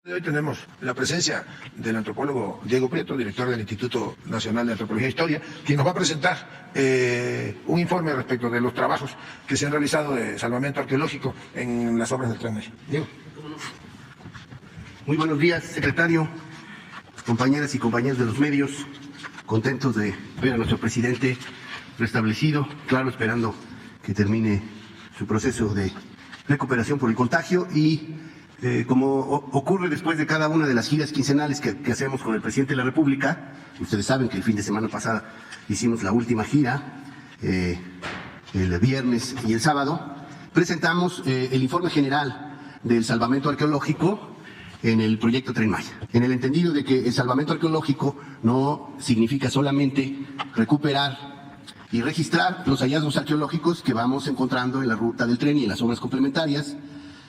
Hoy tenemos la presencia del antropólogo Diego Prieto, director del Instituto Nacional de Antropología e Historia, quien nos va a presentar un informe respecto de los trabajos que se han realizado de salvamento arqueológico en las obras del Tren Maya. Diego. Muy buenos días, secretario, compañeras y compañeros de los medios, contentos de ver a nuestro presidente restablecido, claro, esperando que termine su proceso de recuperación por el contagio y como ocurre después de cada una de las giras quincenales que hacemos con el presidente de la República, ustedes saben que el fin de semana pasada hicimos la última gira, el viernes y el sábado, presentamos el informe general del salvamento arqueológico en el proyecto Tren Maya, en el entendido de que el salvamento arqueológico no significa solamente recuperar y registrar los hallazgos arqueológicos que vamos encontrando en la ruta del tren y en las obras complementarias,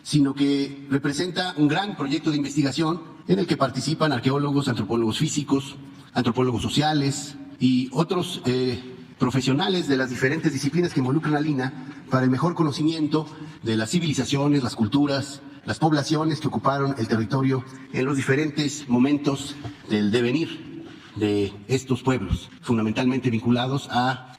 sino que representa un gran proyecto de investigación en el que participan arqueólogos, antropólogos físicos, antropólogos sociales y otros profesionales de las diferentes disciplinas que involucran a Lina para el mejor conocimiento de las civilizaciones, las culturas, las poblaciones que ocuparon el territorio en los diferentes momentos del devenir de estos pueblos, fundamentalmente vinculados a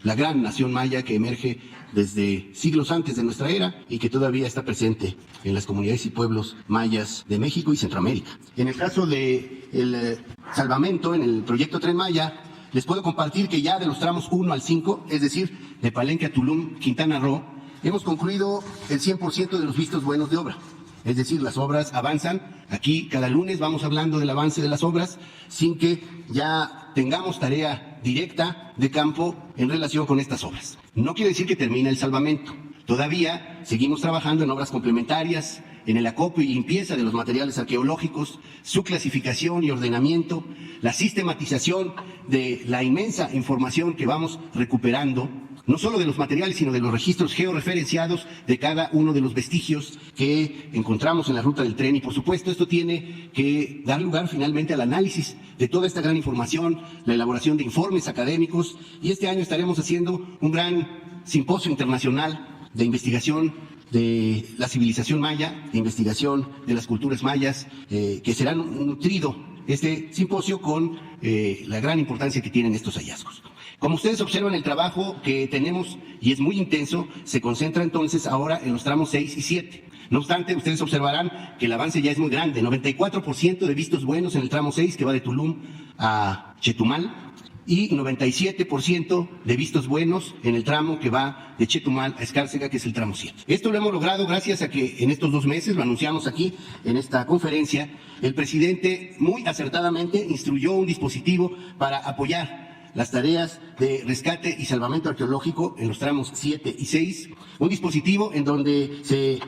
la gran nación maya que emerge desde siglos antes de nuestra era y que todavía está presente en las comunidades y pueblos mayas de México y Centroamérica. En el caso del salvamento en el proyecto Tren Maya, les puedo compartir que ya de los tramos 1 al 5, es decir, de Palenque a Tulum, Quintana Roo, hemos concluido el 100% de los vistos buenos de obra. Es decir, las obras avanzan. Aquí cada lunes vamos hablando del avance de las obras sin que ya tengamos tarea directa de campo en relación con estas obras. No quiere decir que termine el salvamento. Todavía seguimos trabajando en obras complementarias, en el acopio y limpieza de los materiales arqueológicos, su clasificación y ordenamiento, la sistematización de la inmensa información que vamos recuperando, no solo de los materiales, sino de los registros georreferenciados de cada uno de los vestigios que encontramos en la ruta del tren. Y por supuesto esto tiene que dar lugar finalmente al análisis de toda esta gran información, la elaboración de informes académicos, y este año estaremos haciendo un gran simposio internacional de investigación de la civilización maya, de investigación de las culturas mayas, que será nutrido este simposio con la gran importancia que tienen estos hallazgos. Como ustedes observan, el trabajo que tenemos, y es muy intenso, se concentra entonces ahora en los tramos 6 y 7. No obstante, ustedes observarán que el avance ya es muy grande, 94% de vistos buenos en el tramo 6, que va de Tulum a Chetumal, y 97% de vistos buenos en el tramo que va de Chetumal a Escárcega, que es el tramo 7. Esto lo hemos logrado gracias a que en estos 2 meses, lo anunciamos aquí en esta conferencia, el presidente muy acertadamente instruyó un dispositivo para apoyar las tareas de rescate y salvamento arqueológico en los tramos 7 y 6, un dispositivo en donde se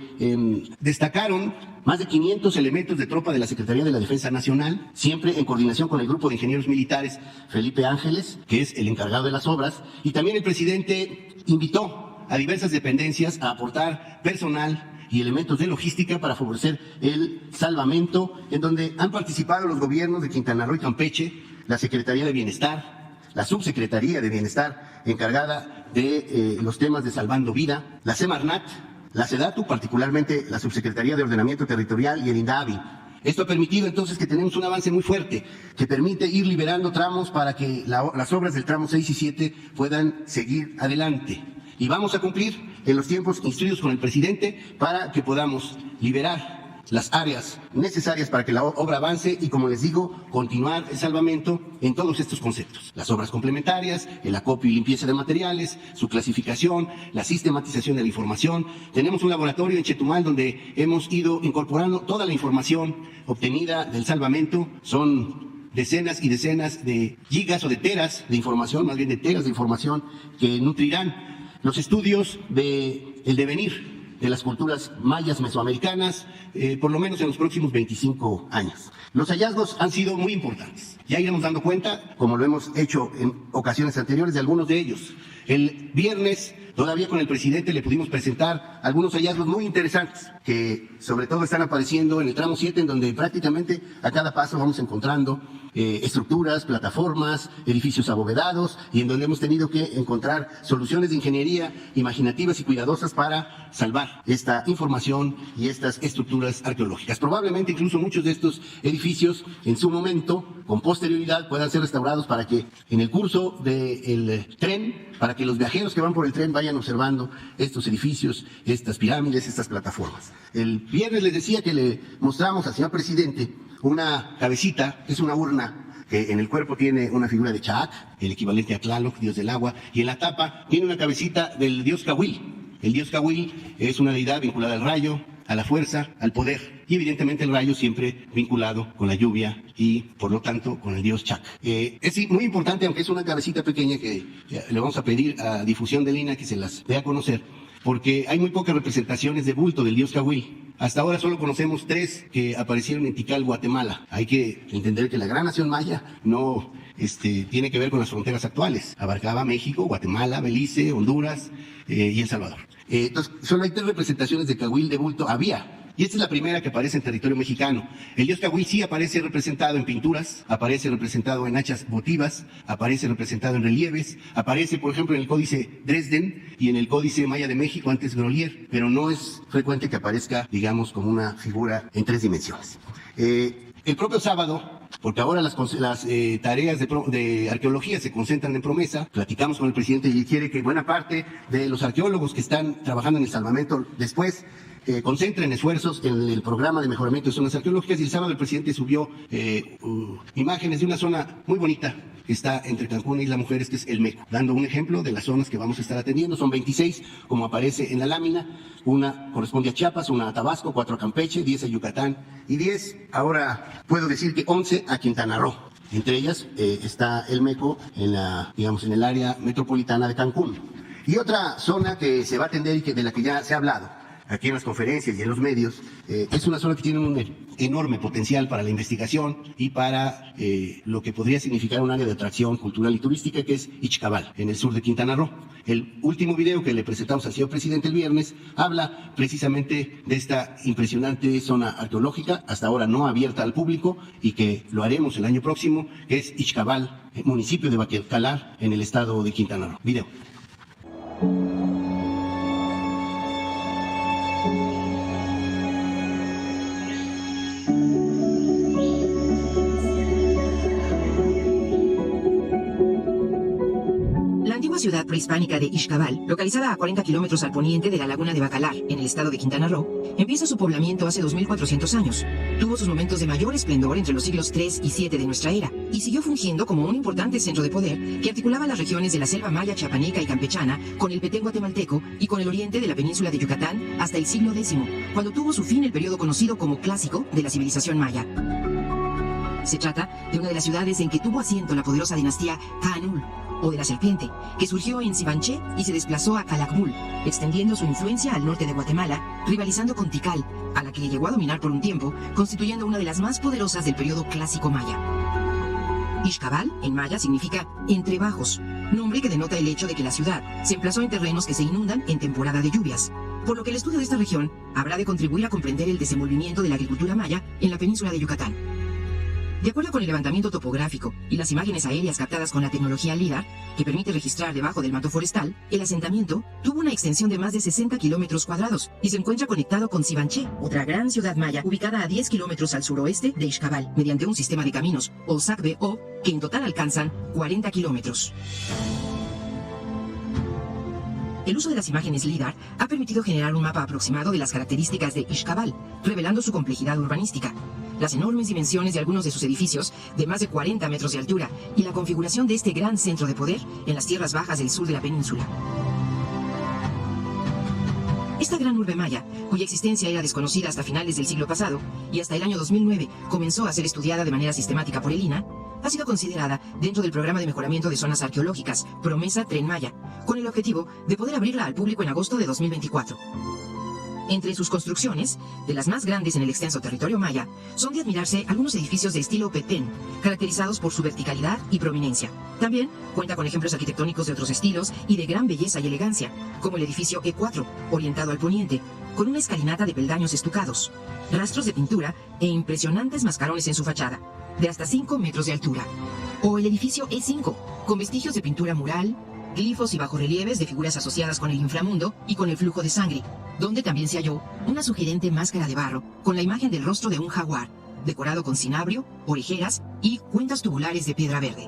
destacaron más de 500 elementos de tropa de la Secretaría de la Defensa Nacional, siempre en coordinación con el Grupo de Ingenieros Militares Felipe Ángeles, que es el encargado de las obras, y también el presidente invitó a diversas dependencias a aportar personal y elementos de logística para favorecer el salvamento, en donde han participado los gobiernos de Quintana Roo y Campeche, la Secretaría de Bienestar, la Subsecretaría de Bienestar encargada de los temas de Salvando Vida, la Semarnat, la SEDATU, particularmente la Subsecretaría de Ordenamiento Territorial y el INDAVI. Esto ha permitido entonces que tenemos un avance muy fuerte, que permite ir liberando tramos para que las obras del tramo 6 y 7 puedan seguir adelante. Y vamos a cumplir en los tiempos instruidos con el presidente para que podamos liberar las áreas necesarias para que la obra avance y, como les digo, continuar el salvamento en todos estos conceptos. Las obras complementarias, el acopio y limpieza de materiales, su clasificación, la sistematización de la información. Tenemos un laboratorio en Chetumal donde hemos ido incorporando toda la información obtenida del salvamento. Son decenas y decenas de gigas o de teras de información, más bien de teras de información, que nutrirán los estudios del devenir de las culturas mayas mesoamericanas, por lo menos en los próximos 25 años. Los hallazgos han sido muy importantes. Ya iremos dando cuenta, como lo hemos hecho en ocasiones anteriores, de algunos de ellos. El viernes, todavía con el presidente, le pudimos presentar algunos hallazgos muy interesantes que sobre todo están apareciendo en el tramo 7, en donde prácticamente a cada paso vamos encontrando estructuras, plataformas, edificios abovedados, y en donde hemos tenido que encontrar soluciones de ingeniería imaginativas y cuidadosas para salvar esta información y estas estructuras arqueológicas. Probablemente incluso muchos de estos edificios en su momento, con posterioridad, puedan ser restaurados para que en el curso del tren, para que los viajeros que van por el tren vayan observando estos edificios, estas pirámides, estas plataformas. El viernes les decía que le mostramos al señor presidente una cabecita, es una urna que en el cuerpo tiene una figura de Chac, el equivalente a Tlaloc, dios del agua, y en la tapa tiene una cabecita del dios Cahuil. El dios Cahuil es una deidad vinculada al rayo, a la fuerza, al poder, y evidentemente el rayo siempre vinculado con la lluvia y por lo tanto con el dios Chac. Es muy importante, aunque es una cabecita pequeña que le vamos a pedir a Difusión de Lina que se las dé a conocer, porque hay muy pocas representaciones de bulto del dios Cahuil. Hasta ahora solo conocemos 3 que aparecieron en Tikal, Guatemala. Hay que entender que la gran nación maya no tiene que ver con las fronteras actuales. Abarcaba México, Guatemala, Belice, Honduras y El Salvador. Entonces, solo hay 3 representaciones de Cahuil de bulto. Había. Y esta es la primera que aparece en territorio mexicano. El dios Cahuil sí aparece representado en pinturas, aparece representado en hachas votivas, aparece representado en relieves, aparece, por ejemplo, en el Códice Dresden y en el Códice Maya de México, antes Grolier, pero no es frecuente que aparezca, digamos, como una figura en 3 dimensiones. El propio sábado, porque ahora las tareas de arqueología se concentran en Promesa, platicamos con el presidente y quiere que buena parte de los arqueólogos que están trabajando en el salvamento después concentren esfuerzos en el programa de mejoramiento de zonas arqueológicas, y el sábado el presidente subió imágenes de una zona muy bonita que está entre Cancún y Isla Mujeres, que es el Meco, dando un ejemplo de las zonas que vamos a estar atendiendo. Son 26, como aparece en la lámina. Una corresponde a Chiapas, una a Tabasco, 4 a Campeche, 10 a Yucatán y 10, ahora puedo decir que 11 a Quintana Roo. Entre ellas está el Meco en en el área metropolitana de Cancún. Y otra zona que se va a atender y de la que ya se ha hablado aquí en las conferencias y en los medios, es una zona que tiene un enorme potencial para la investigación y para lo que podría significar un área de atracción cultural y turística, que es Ixcabal, en el sur de Quintana Roo. El último video que le presentamos al señor presidente el viernes habla precisamente de esta impresionante zona arqueológica, hasta ahora no abierta al público, y que lo haremos el año próximo, que es Ixcabal, municipio de Baquelcalar, en el estado de Quintana Roo. Video. Ciudad prehispánica de Ixcabal, localizada a 40 kilómetros al poniente de la laguna de Bacalar, en el estado de Quintana Roo, empieza su poblamiento hace 2400 años. Tuvo sus momentos de mayor esplendor entre los siglos 3 y 7 de nuestra era, y siguió fungiendo como un importante centro de poder que articulaba las regiones de la selva maya, chiapaneca y campechana con el Petén guatemalteco y con el oriente de la península de Yucatán hasta el siglo X, cuando tuvo su fin el periodo conocido como clásico de la civilización maya. Se trata de una de las ciudades en que tuvo asiento la poderosa dinastía Kaanul, o de la serpiente, que surgió en Sibanché y se desplazó a Calakmul, extendiendo su influencia al norte de Guatemala, rivalizando con Tikal, a la que llegó a dominar por un tiempo, constituyendo una de las más poderosas del periodo clásico maya. Ixcabal, en maya, significa entre bajos, nombre que denota el hecho de que la ciudad se emplazó en terrenos que se inundan en temporada de lluvias, por lo que el estudio de esta región habrá de contribuir a comprender el desenvolvimiento de la agricultura maya en la península de Yucatán. De acuerdo con el levantamiento topográfico y las imágenes aéreas captadas con la tecnología LIDAR, que permite registrar debajo del manto forestal, el asentamiento tuvo una extensión de más de 60 kilómetros cuadrados y se encuentra conectado con Sibanché, otra gran ciudad maya ubicada a 10 kilómetros al suroeste de Ixcabal, mediante un sistema de caminos, o SACBO, que en total alcanzan 40 kilómetros. El uso de las imágenes LIDAR ha permitido generar un mapa aproximado de las características de Ixcabal, revelando su complejidad urbanística, las enormes dimensiones de algunos de sus edificios, de más de 40 metros de altura, y la configuración de este gran centro de poder en las tierras bajas del sur de la península. Esta gran urbe maya, cuya existencia era desconocida hasta finales del siglo pasado, y hasta el año 2009 comenzó a ser estudiada de manera sistemática por el INAH, ha sido considerada dentro del programa de mejoramiento de zonas arqueológicas Promesa Tren Maya, con el objetivo de poder abrirla al público en agosto de 2024. Entre sus construcciones, de las más grandes en el extenso territorio maya, son de admirarse algunos edificios de estilo Petén, caracterizados por su verticalidad y prominencia. También cuenta con ejemplos arquitectónicos de otros estilos y de gran belleza y elegancia, como el edificio E4, orientado al poniente, con una escalinata de peldaños estucados, rastros de pintura e impresionantes mascarones en su fachada, de hasta 5 metros de altura. O el edificio E5, con vestigios de pintura mural, glifos y bajorrelieves de figuras asociadas con el inframundo y con el flujo de sangre, donde también se halló una sugerente máscara de barro con la imagen del rostro de un jaguar, decorado con cinabrio, orejeras y cuentas tubulares de piedra verde.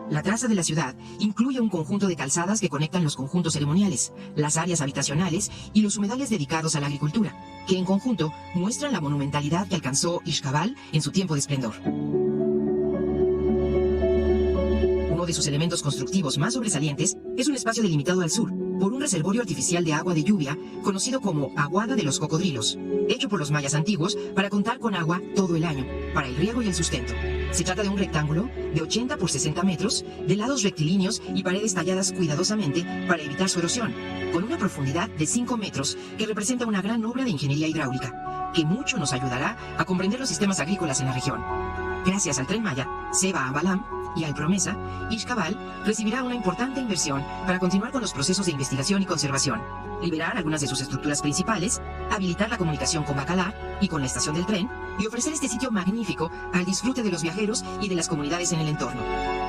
La traza de la ciudad incluye un conjunto de calzadas que conectan los conjuntos ceremoniales, las áreas habitacionales y los humedales dedicados a la agricultura, que en conjunto muestran la monumentalidad que alcanzó Ixcabal en su tiempo de esplendor. Uno de sus elementos constructivos más sobresalientes es un espacio delimitado al sur por un reservorio artificial de agua de lluvia conocido como Aguada de los Cocodrilos, hecho por los mayas antiguos para contar con agua todo el año, para el riego y el sustento. Se trata de un rectángulo de 80 por 60 metros, de lados rectilíneos y paredes talladas cuidadosamente para evitar su erosión, con una profundidad de 5 metros que representa una gran obra de ingeniería hidráulica, que mucho nos ayudará a comprender los sistemas agrícolas en la región. Gracias al Tren Maya, Ceba a Balam y al Promesa, Ixcabal recibirá una importante inversión para continuar con los procesos de investigación y conservación, liberar algunas de sus estructuras principales, habilitar la comunicación con Bacalar y con la estación del tren y ofrecer este sitio magnífico al disfrute de los viajeros y de las comunidades en el entorno,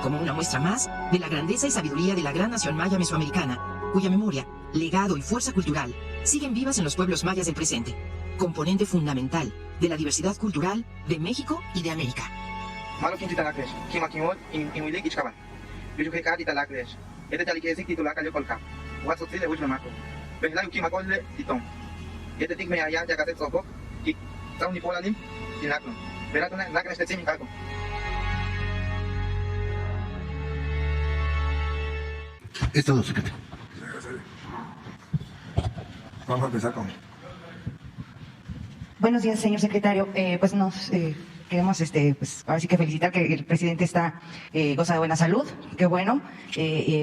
como una muestra más de la grandeza y sabiduría de la gran nación maya mesoamericana, cuya memoria, legado y fuerza cultural siguen vivas en los pueblos mayas del presente, componente fundamental de la diversidad cultural de México y de América. Malo kinti talakles, kimakimot imuilik Ixcabal. Yujukekat italakles, este talikesik titular kayo kolka. Watsotsi de Ujlamaco. Behla yukimakolle titón. Este tig me allá ya caset sopok, kik sauni polalim, tinaklo. Veratuna nakles te simikago. Es todo, secretario. Vamos a empezar con... Buenos días, señor secretario. Pues nos queremos, pues ahora sí que felicitar que el presidente goza de buena salud, qué bueno,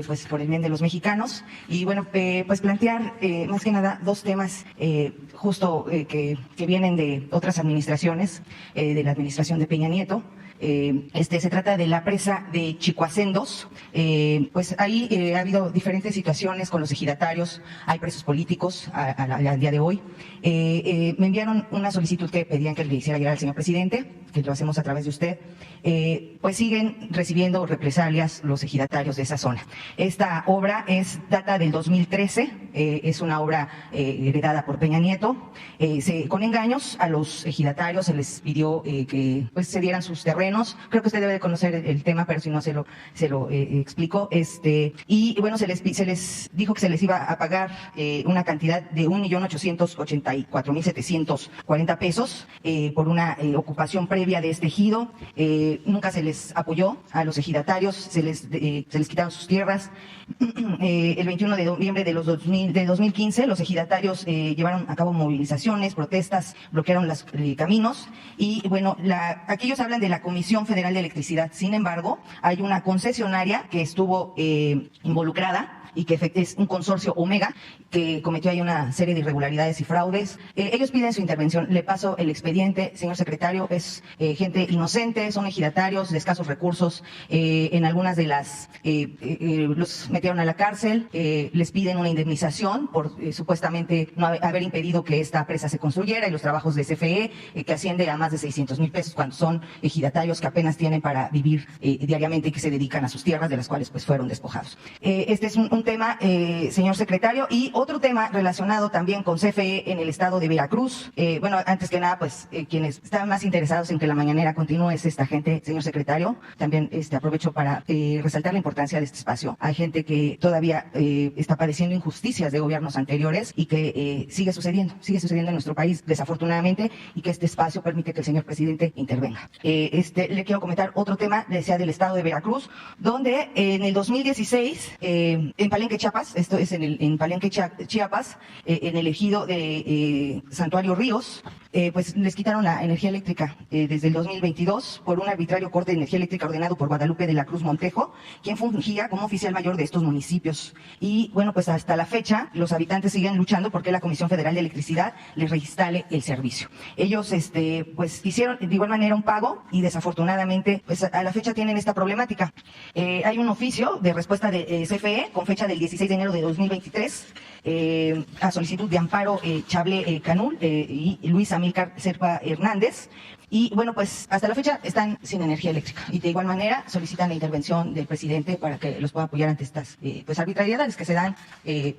pues por el bien de los mexicanos. Y bueno, pues plantear más que nada dos temas justo que vienen de otras administraciones, de la administración de Peña Nieto. Se trata de la presa de Chicoacendos. Pues ahí ha habido diferentes situaciones con los ejidatarios, hay presos políticos al día de hoy. Me enviaron una solicitud que pedían que le hiciera llegar al señor presidente, que lo hacemos a través de usted. Pues siguen recibiendo represalias los ejidatarios de esa zona. Esta obra data del 2013, es una obra heredada por Peña Nieto. Con engaños a los ejidatarios se les pidió que pues se dieran sus terrenos. Creo que usted debe de conocer el tema, pero si no se lo explico. Y bueno, se les dijo que se les iba a pagar una cantidad de 1.884.740 pesos por una ocupación previa de este ejido. Nunca se les apoyó a los ejidatarios, se les quitaron sus tierras. El 21 de noviembre de 2015, los ejidatarios llevaron a cabo movilizaciones, protestas, bloquearon los caminos. Y bueno, aquí ellos hablan de la Comisión Federal de Electricidad. Sin embargo, hay una concesionaria que estuvo involucrada y que es un consorcio Omega, que cometió ahí una serie de irregularidades y fraudes. Ellos piden su intervención. Le paso el expediente, señor secretario. Es gente inocente, son ejidatarios de escasos recursos. En algunas de las los metieron a la cárcel. Les piden una indemnización por supuestamente no haber impedido que esta presa se construyera y los trabajos de CFE, que asciende a más de 600,000 pesos cuando son ejidatarios que apenas tienen para vivir diariamente y que se dedican a sus tierras, de las cuales pues fueron despojados. Este es un tema, señor secretario, y otro tema relacionado también con CFE en el estado de Veracruz. Bueno, antes que nada, pues quienes están más interesados en que la mañanera continúe es esta gente, señor secretario. También aprovecho para resaltar la importancia de este espacio. Hay gente que todavía está padeciendo injusticias de gobiernos anteriores y que sigue sucediendo en nuestro país, desafortunadamente, y que este espacio permite que el señor presidente intervenga. Le quiero comentar otro tema, decía, del estado de Veracruz, donde en el 2016, en Palenque, Chiapas, esto es en Palenque, Chiapas, en el ejido de Santuario Ríos, pues les quitaron la energía eléctrica desde el 2022 por un arbitrario corte de energía eléctrica ordenado por Guadalupe de la Cruz Montejo, quien fungía como oficial mayor de estos municipios. Y bueno, pues hasta la fecha los habitantes siguen luchando porque la Comisión Federal de Electricidad les reinstale el servicio. Ellos pues hicieron de igual manera un pago y desafortunadamente pues a la fecha tienen esta problemática. Hay un oficio de respuesta de CFE con fecha del 16 de enero de 2023 a solicitud de Amparo Chable Canul y Luis Amílcar Serpa Hernández. Y bueno, pues hasta la fecha están sin energía eléctrica y de igual manera solicitan la intervención del presidente para que los pueda apoyar ante estas pues arbitrariedades que se dan,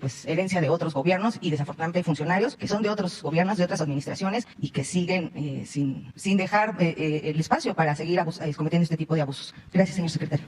pues herencia de otros gobiernos y desafortunadamente hay funcionarios que son de otros gobiernos, de otras administraciones y que siguen sin dejar el espacio para seguir cometiendo este tipo de abusos. Gracias, señor secretario.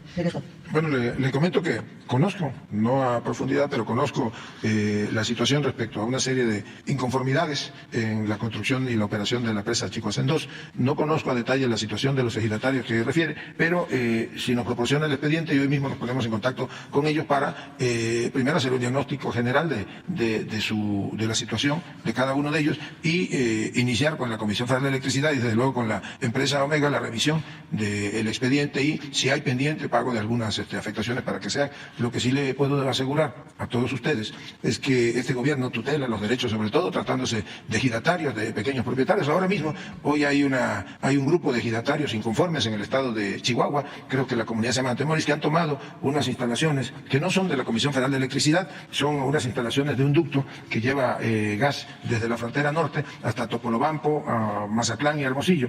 Bueno, le comento que conozco, no a profundidad, pero conozco la situación respecto a una serie de inconformidades en la construcción y la operación de la presa Chicoacén 2. No conozco a detalle la situación de los ejidatarios que refiere, pero si nos proporciona el expediente y hoy mismo nos ponemos en contacto con ellos para primero hacer un diagnóstico general de la situación de cada uno de ellos y iniciar con la Comisión Federal de Electricidad y desde luego con la empresa Omega la revisión del expediente y si hay pendiente pago de algunas afectaciones para que sea. Lo que sí le puedo asegurar a todos ustedes es que este gobierno tutela los derechos, sobre todo tratándose de ejidatarios, de pequeños propietarios. Ahora mismo, hoy hay un grupo de ejidatarios inconformes en el estado de Chihuahua, creo que la comunidad se llama Temoris, que han tomado unas instalaciones que no son de la Comisión Federal de Electricidad, son unas instalaciones de un ducto que lleva gas desde la frontera norte hasta Topolobampo, a Mazatlán y Hermosillo.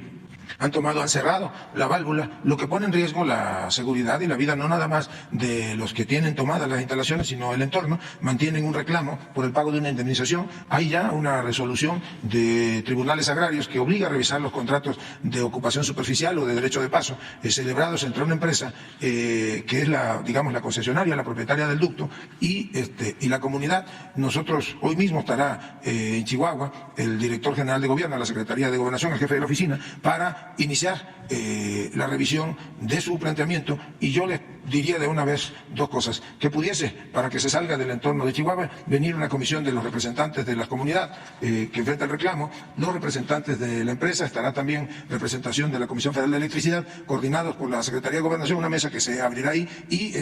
Han cerrado la válvula, lo que pone en riesgo la seguridad y la vida no nada más de los que tienen tomadas las instalaciones, sino el entorno. Mantienen un reclamo por el pago de una indemnización. Hay ya una resolución de tribunales agrarios que obliga a revisar los contratos de ocupación superficial o de derecho de paso celebrados entre una empresa que es la concesionaria, la propietaria del ducto y la comunidad. Nosotros hoy mismo estará en Chihuahua el director general de gobierno, la Secretaría de Gobernación, el jefe de la oficina, para iniciar la revisión de su planteamiento y yo les diría de una vez dos cosas, que pudiese, para que se salga del entorno de Chihuahua, venir una comisión de los representantes de la comunidad que enfrenta el reclamo, los representantes de la empresa, estará también representación de la Comisión Federal de Electricidad, coordinados por la Secretaría de Gobernación, una mesa que se abrirá ahí y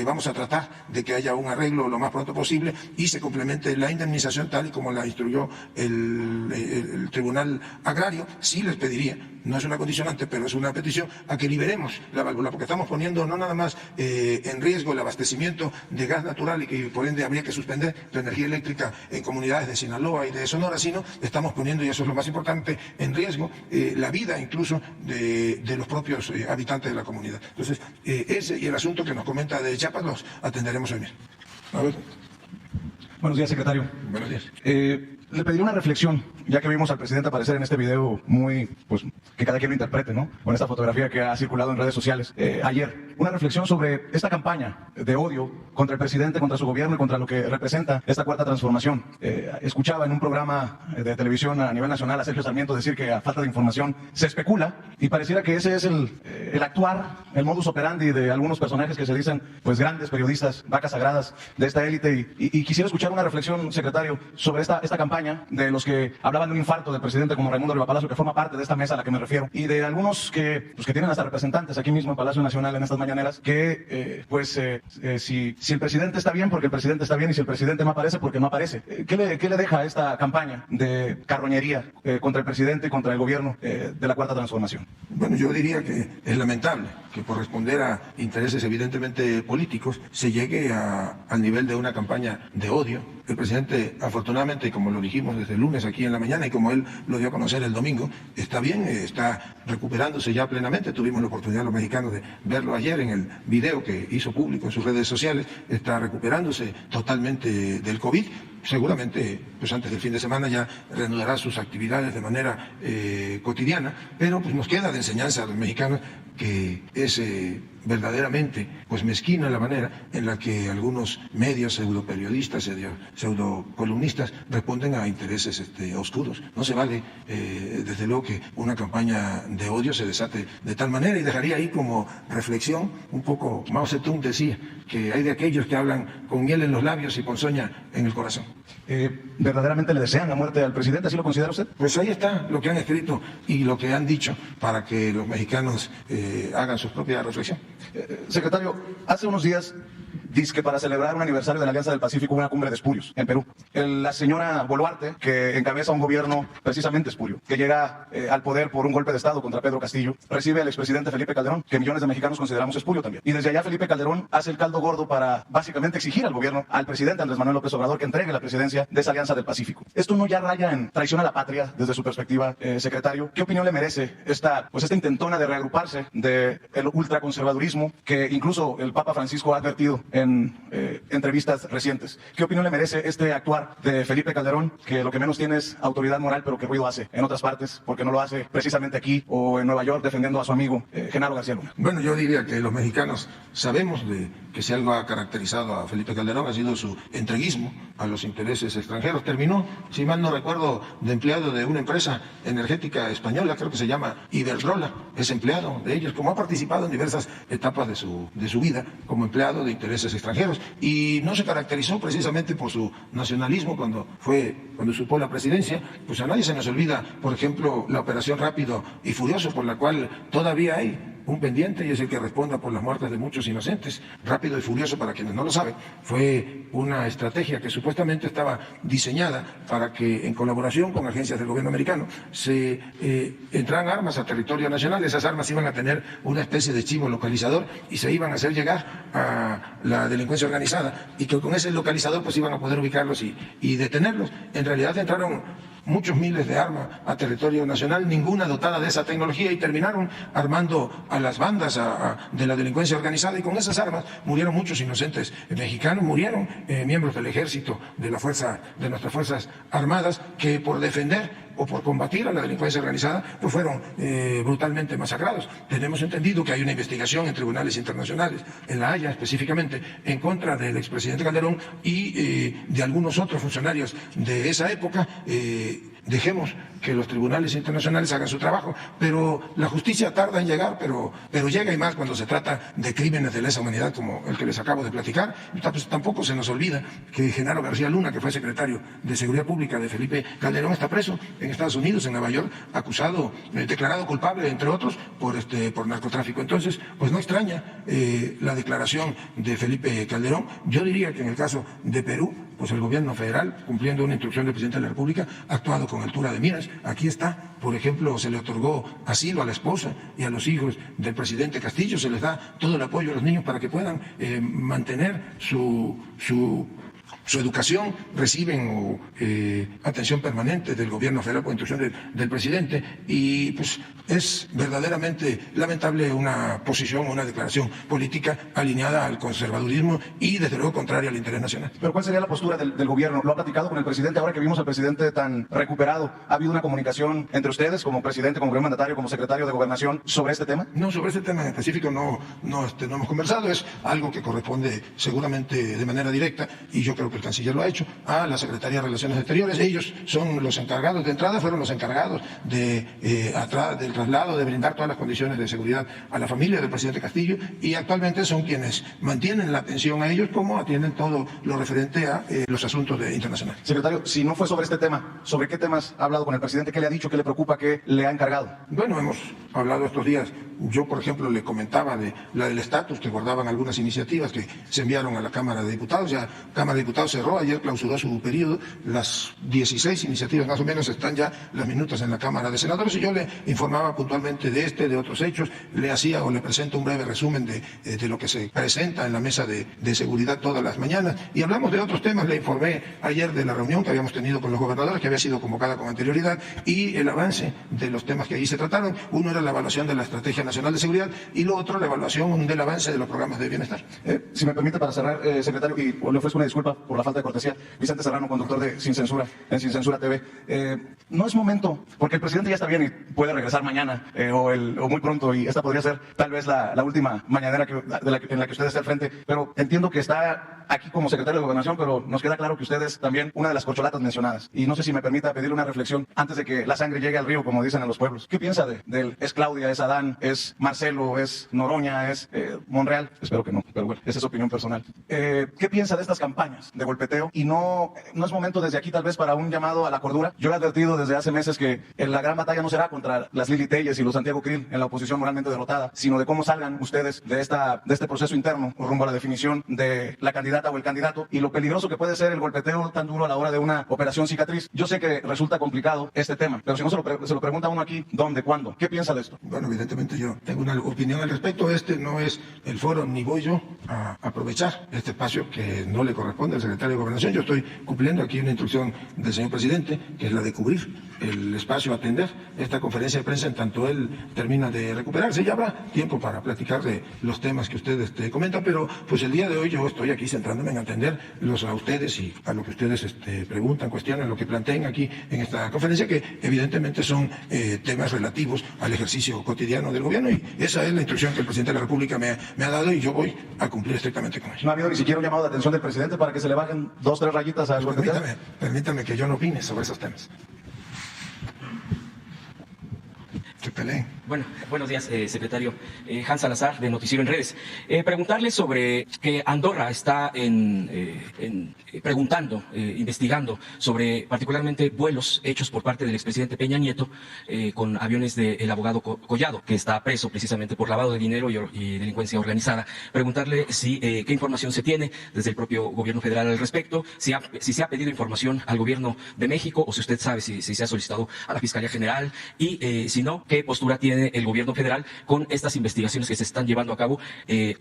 vamos a tratar de que haya un arreglo lo más pronto posible y se complemente la indemnización tal y como la instruyó el Tribunal Agrario. Sí les pediría, no es una condicionante, pero es una petición, a que liberemos la válvula, porque estamos poniendo no nada más en riesgo el abastecimiento de gas natural y que por ende habría que suspender la energía eléctrica en comunidades de Sinaloa y de Sonora, sino estamos poniendo, y eso es lo más importante, en riesgo la vida incluso de los propios habitantes de la comunidad. Entonces, ese y el asunto que nos comenta de Chiapas los atenderemos hoy mismo. A ver. Buenos días, secretario. Buenos días. Le pediría una reflexión, ya que vimos al presidente aparecer en este video muy, pues, que cada quien lo interprete, ¿no? Con esta fotografía que ha circulado en redes sociales ayer. Una reflexión sobre esta campaña de odio contra el presidente, contra su gobierno y contra lo que representa esta cuarta transformación. Escuchaba en un programa de televisión a nivel nacional a Sergio Sarmiento decir que a falta de información se especula y pareciera que ese es el actuar, el modus operandi de algunos personajes que se dicen, pues, grandes periodistas, vacas sagradas de esta élite. Y quisiera escuchar una reflexión, secretario, sobre esta campaña de los que hablaban de un infarto del presidente como Raimundo Riva Palacio, que forma parte de esta mesa a la que me refiero, y de algunos que tienen hasta representantes aquí mismo en Palacio Nacional en estas mañaneras, que si el presidente está bien, porque el presidente está bien, y si el presidente no aparece, porque no aparece. ¿Qué le deja esta campaña de carroñería contra el presidente y contra el gobierno de la cuarta transformación? Bueno, yo diría que es lamentable que por responder a intereses evidentemente políticos se llegue al nivel de una campaña de odio. El presidente, afortunadamente, como lo dijimos desde el lunes aquí en la mañana y como él lo dio a conocer el domingo, está bien, está recuperándose ya plenamente. Tuvimos la oportunidad los mexicanos de verlo ayer en el video que hizo público en sus redes sociales. Está recuperándose totalmente del COVID. Seguramente, pues antes del fin de semana ya reanudará sus actividades de manera cotidiana, pero pues nos queda de enseñanza a los mexicanos que es verdaderamente pues mezquina la manera en la que algunos medios pseudoperiodistas, pseudocolumnistas responden a intereses oscuros. No se vale, desde luego, que una campaña de odio se desate de tal manera, y dejaría ahí como reflexión un poco, Mao Zedong decía que hay de aquellos que hablan con miel en los labios y ponzoña en el corazón. ¿Verdaderamente le desean la muerte al presidente? ¿Así lo considera usted? Pues ahí está lo que han escrito y lo que han dicho para que los mexicanos hagan su propia reflexión. Secretario, hace unos días dizque para celebrar un aniversario de la Alianza del Pacífico, una cumbre de espurios en Perú. La señora Boluarte, que encabeza un gobierno precisamente espurio, que llega al poder por un golpe de Estado contra Pedro Castillo, recibe al expresidente Felipe Calderón, que millones de mexicanos consideramos espurio también. Y desde allá Felipe Calderón hace el caldo gordo para básicamente exigir al gobierno, al presidente Andrés Manuel López Obrador, que entregue la presidencia de esa Alianza del Pacífico. ¿Esto no ya raya en traición a la patria desde su perspectiva, secretario? ¿Qué opinión le merece esta intentona de reagruparse del ultraconservadurismo que incluso el Papa Francisco ha advertido en entrevistas recientes? ¿Qué opinión le merece este actuar de Felipe Calderón, que lo que menos tiene es autoridad moral, pero que ruido hace en otras partes, porque no lo hace precisamente aquí o en Nueva York defendiendo a su amigo Genaro García Luna? Bueno, yo diría que los mexicanos sabemos de que si algo ha caracterizado a Felipe Calderón ha sido su entreguismo a los intereses extranjeros. Terminó, si mal no recuerdo, de empleado de una empresa energética española, creo que se llama Iberdrola, es empleado de ellos, como ha participado en diversas etapas de su vida como empleado de intereses extranjeros, y no se caracterizó precisamente por su nacionalismo cuando ocupó la presidencia. Pues a nadie se nos olvida, por ejemplo, la operación Rápido y Furioso, por la cual todavía hay un pendiente, y es el que responda por las muertes de muchos inocentes. Rápido y Furioso, para quienes no lo saben, fue una estrategia que supuestamente estaba diseñada para que, en colaboración con agencias del gobierno americano, se entraran armas a territorio nacional. Esas armas iban a tener una especie de chivo localizador y se iban a hacer llegar a la delincuencia organizada, y que con ese localizador pues iban a poder ubicarlos y detenerlos. En realidad entraron muchos miles de armas a territorio nacional, ninguna dotada de esa tecnología, y terminaron armando a las bandas de la delincuencia organizada, y con esas armas murieron muchos inocentes mexicanos, murieron miembros del ejército, de nuestras fuerzas armadas, que por defender o por combatir a la delincuencia organizada pues fueron brutalmente masacrados. Tenemos entendido que hay una investigación en tribunales internacionales, en La Haya específicamente, en contra del expresidente Calderón y de algunos otros funcionarios de esa época. Dejemos que los tribunales internacionales hagan su trabajo, pero la justicia tarda en llegar, pero llega, y más cuando se trata de crímenes de lesa humanidad como el que les acabo de platicar. Pues tampoco se nos olvida que Genaro García Luna, que fue secretario de Seguridad Pública de Felipe Calderón, está preso en Estados Unidos, en Nueva York, acusado, declarado culpable, entre otros, por narcotráfico. Entonces, pues no extraña la declaración de Felipe Calderón. Yo diría que en el caso de Perú, pues el gobierno federal, cumpliendo una instrucción del presidente de la República, ha actuado con altura de miras. Aquí está, por ejemplo, se le otorgó asilo a la esposa y a los hijos del presidente Castillo, se les da todo el apoyo a los niños para que puedan mantener su educación, reciben atención permanente del gobierno federal por instrucción del presidente, y pues es verdaderamente lamentable una posición, una declaración política alineada al conservadurismo y desde luego contraria al interés nacional. Pero ¿cuál sería la postura del gobierno? ¿Lo ha platicado con el presidente? Ahora que vimos al presidente tan recuperado, ¿ha habido una comunicación entre ustedes como presidente, como primer mandatario, como secretario de Gobernación sobre este tema? No, sobre este tema en específico no hemos conversado. Es algo que corresponde seguramente de manera directa, y yo creo que el canciller lo ha hecho, a la Secretaría de Relaciones Exteriores. Ellos son los encargados, de entrada fueron los encargados del traslado, de brindar todas las condiciones de seguridad a la familia del presidente Castillo, y actualmente son quienes mantienen la atención a ellos, como atienden todo lo referente a los asuntos internacionales. Secretario, si no fue sobre este tema, ¿sobre qué temas ha hablado con el presidente? ¿Qué le ha dicho? ¿Qué le preocupa? ¿Qué le ha encargado? Bueno, hemos hablado estos días. Yo, por ejemplo, le comentaba de la del estatus, que guardaban algunas iniciativas que se enviaron a la Cámara de Diputados. Ya la Cámara de Diputados cerró, ayer clausuró su periodo. Las 16 iniciativas más o menos están ya las minutas en la Cámara de Senadores, y yo le informaba puntualmente de otros hechos, le hacía o le presento un breve resumen de lo que se presenta en la mesa de seguridad todas las mañanas, y hablamos de otros temas. Le informé ayer de la reunión que habíamos tenido con los gobernadores, que había sido convocada con anterioridad, y el avance de los temas que allí se trataron. Uno era la evaluación de la estrategia nacional Nacional de Seguridad, y lo otro, la evaluación del avance de los programas de bienestar. Si me permite, para cerrar, secretario, y le ofrezco una disculpa por la falta de cortesía, Vicente Serrano, conductor de Sin Censura, en Sin Censura TV. No es momento, porque el presidente ya está bien y puede regresar mañana o muy pronto, y esta podría ser tal vez la última mañanera en la que usted esté al frente, pero entiendo que está aquí como secretario de Gobernación, pero nos queda claro que usted es también una de las corcholatas mencionadas. Y no sé si me permita pedirle una reflexión antes de que la sangre llegue al río, como dicen en los pueblos. ¿Qué piensa del es Claudia, es Adán, es Marcelo, es Noroña, es Monreal? Espero que no, pero bueno, esa es opinión personal. ¿Qué piensa de estas campañas de golpeteo? Y no es momento desde aquí tal vez para un llamado a la cordura. Yo he advertido desde hace meses que la gran batalla no será contra las Lili Telles y los Santiago Krill en la oposición moralmente derrotada, sino de cómo salgan ustedes de este proceso interno rumbo a la definición de la candidata o el candidato, y lo peligroso que puede ser el golpeteo tan duro a la hora de una operación cicatriz. Yo sé que resulta complicado este tema, pero si no se lo pregunta uno aquí, ¿dónde, cuándo? ¿Qué piensa de esto? Bueno, evidentemente yo tengo una opinión al respecto. Este no es el foro, ni voy yo a aprovechar este espacio que no le corresponde al secretario de Gobernación. Yo estoy cumpliendo aquí una instrucción del señor presidente, que es la de cubrir el espacio, atender esta conferencia de prensa en tanto él termina de recuperarse. Ya habrá tiempo para platicar de los temas que ustedes comentan, pero pues el día de hoy yo estoy aquí centrándome en atenderlos a ustedes y a lo que ustedes preguntan, cuestionan, lo que planteen aquí en esta conferencia, que evidentemente son temas relativos al ejercicio cotidiano del gobierno, y esa es la instrucción que el presidente de la República me ha dado, y yo voy a cumplir estrictamente con eso. ¿No ha habido ni siquiera un llamado de atención del presidente para que se le bajen 2 o 3 rayitas al golpeteo? Permítame que yo no opine sobre esos temas. Bueno, buenos días, secretario. Hans Salazar, de Noticiero en Redes. Preguntarle sobre que Andorra está preguntando, investigando sobre particularmente vuelos hechos por parte del expresidente Peña Nieto con aviones del abogado Collado, que está preso precisamente por lavado de dinero y delincuencia organizada. Preguntarle qué información se tiene desde el propio gobierno federal al respecto, si se ha pedido información al gobierno de México, o si usted sabe si se ha solicitado a la Fiscalía General, y si no, qué postura tiene el gobierno federal con estas investigaciones que se están llevando a cabo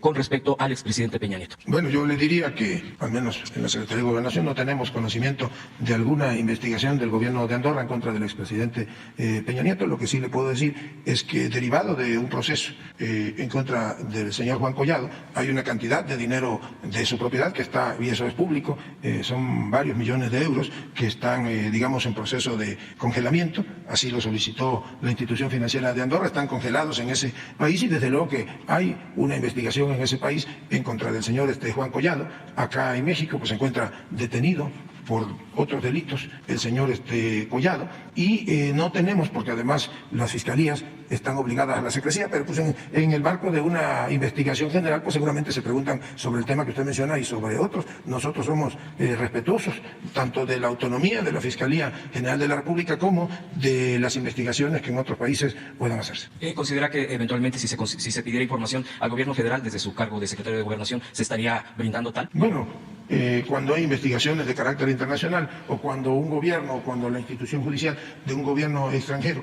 con respecto al expresidente Peña Nieto. Bueno, yo le diría que, al menos en la Secretaría de Gobernación, no tenemos conocimiento de alguna investigación del gobierno de Andorra en contra del expresidente Peña Nieto. Lo que sí le puedo decir es que, derivado de un proceso en contra del señor Juan Collado, hay una cantidad de dinero de su propiedad que está, y eso es público, son varios millones de euros que están, digamos, en proceso de congelamiento. Así lo solicitó la institución financiera de Andorra. Están congelados en ese país, y desde luego que hay una investigación en ese país en contra del señor Juan Collado. Acá en México pues se encuentra detenido por otros delitos el señor Collado, y no tenemos, porque además las fiscalías están obligadas a la secrecía, pero pues en el marco de una investigación general pues seguramente se preguntan sobre el tema que usted menciona y sobre otros. Nosotros somos respetuosos tanto de la autonomía de la Fiscalía General de la República como de las investigaciones que en otros países puedan hacerse. ¿Considera que eventualmente si se pidiera información al gobierno federal desde su cargo de secretario de Gobernación se estaría brindando tal? Bueno, cuando hay investigaciones de carácter internacional, o cuando un gobierno, o cuando la institución judicial de un gobierno extranjero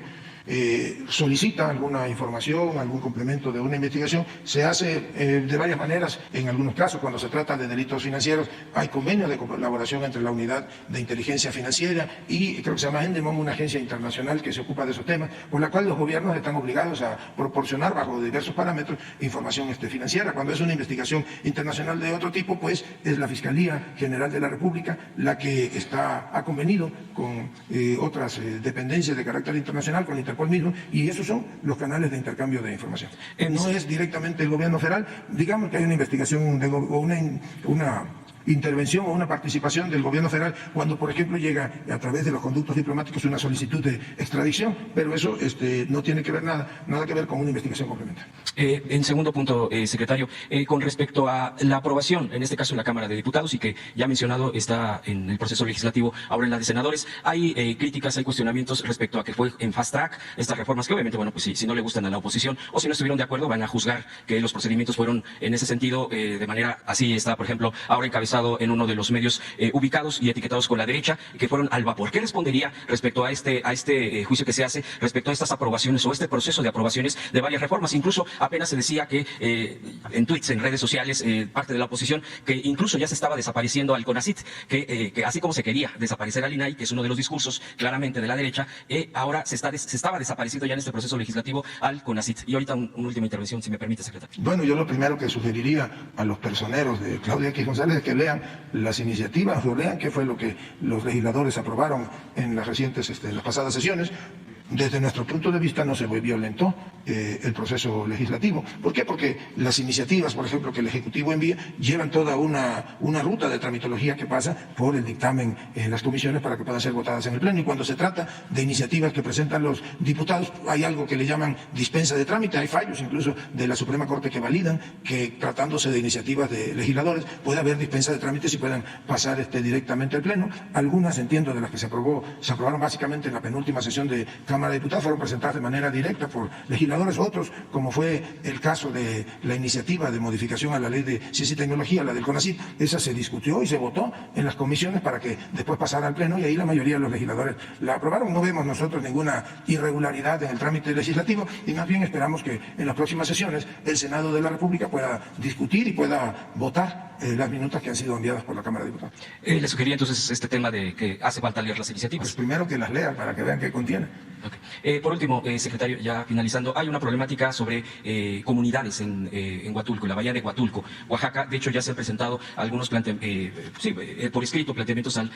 solicita alguna información, algún complemento de una investigación, se hace de varias maneras. En algunos casos, cuando se trata de delitos financieros, hay convenios de colaboración entre la Unidad de Inteligencia Financiera y, creo que se llama Endemol, una agencia internacional que se ocupa de esos temas, por la cual los gobiernos están obligados a proporcionar, bajo diversos parámetros, información financiera. Cuando es una investigación internacional de otro tipo, pues es la Fiscalía General de la República la que ha convenido con otras dependencias de carácter internacional, con Interpol mismo, y esos son los canales de intercambio de información. No es directamente el gobierno federal. Digamos que hay una investigación o una intervención o una participación del gobierno federal cuando, por ejemplo, llega a través de los conductos diplomáticos una solicitud de extradición, pero eso no tiene que ver nada que ver con una investigación complementaria. En segundo punto, secretario, con respecto a la aprobación, en este caso en la Cámara de Diputados, y que ya mencionado está en el proceso legislativo, ahora en la de senadores, hay críticas, hay cuestionamientos respecto a que fue en fast track estas reformas que obviamente, bueno, pues si no le gustan a la oposición o si no estuvieron de acuerdo, van a juzgar que los procedimientos fueron en ese sentido de manera así. Está, por ejemplo, ahora encabezado estado en uno de los medios ubicados y etiquetados con la derecha, que fueron al vapor. ¿Qué respondería respecto a este juicio que se hace respecto a estas aprobaciones o este proceso de aprobaciones de varias reformas? Incluso apenas se decía que en tweets, en redes sociales, parte de la oposición, que incluso ya se estaba desapareciendo al CONACYT, que así como se quería desaparecer al INAI, que es uno de los discursos claramente de la derecha, ahora se estaba desapareciendo ya en este proceso legislativo al CONACYT. Y ahorita una última intervención, si me permite, secretario. Bueno, yo lo primero que sugeriría a los personeros de Claudia X González es que lean las iniciativas o lean qué fue lo que los legisladores aprobaron en las recientes, en las pasadas sesiones. Desde nuestro punto de vista no se violentó el proceso legislativo. ¿Por qué? Porque las iniciativas, por ejemplo, que el Ejecutivo envía, llevan toda una ruta de tramitología que pasa por el dictamen en las comisiones para que puedan ser votadas en el Pleno. Y cuando se trata de iniciativas que presentan los diputados, hay algo que le llaman dispensa de trámite. Hay fallos incluso de la Suprema Corte que validan que, tratándose de iniciativas de legisladores, puede haber dispensa de trámites y puedan pasar directamente al Pleno. Algunas, entiendo, de las que se aprobaron básicamente en la penúltima sesión de Cámara de Diputados, fueron presentadas de manera directa por legisladores. Otros, como fue el caso de la iniciativa de modificación a la Ley de Ciencia y Tecnología, la del CONACYT, esa se discutió y se votó en las comisiones para que después pasara al Pleno, y ahí la mayoría de los legisladores la aprobaron. No vemos nosotros ninguna irregularidad en el trámite legislativo y más bien esperamos que en las próximas sesiones el Senado de la República pueda discutir y pueda votar las minutas que han sido enviadas por la Cámara de Diputados. Le sugería entonces este tema de que hace falta leer las iniciativas. Pues primero que las lean para que vean qué contienen. Okay. Por último, secretario, ya finalizando, hay una problemática sobre comunidades en Huatulco, en la bahía de Huatulco, Oaxaca. De hecho, ya se han presentado algunos por escrito planteamientos al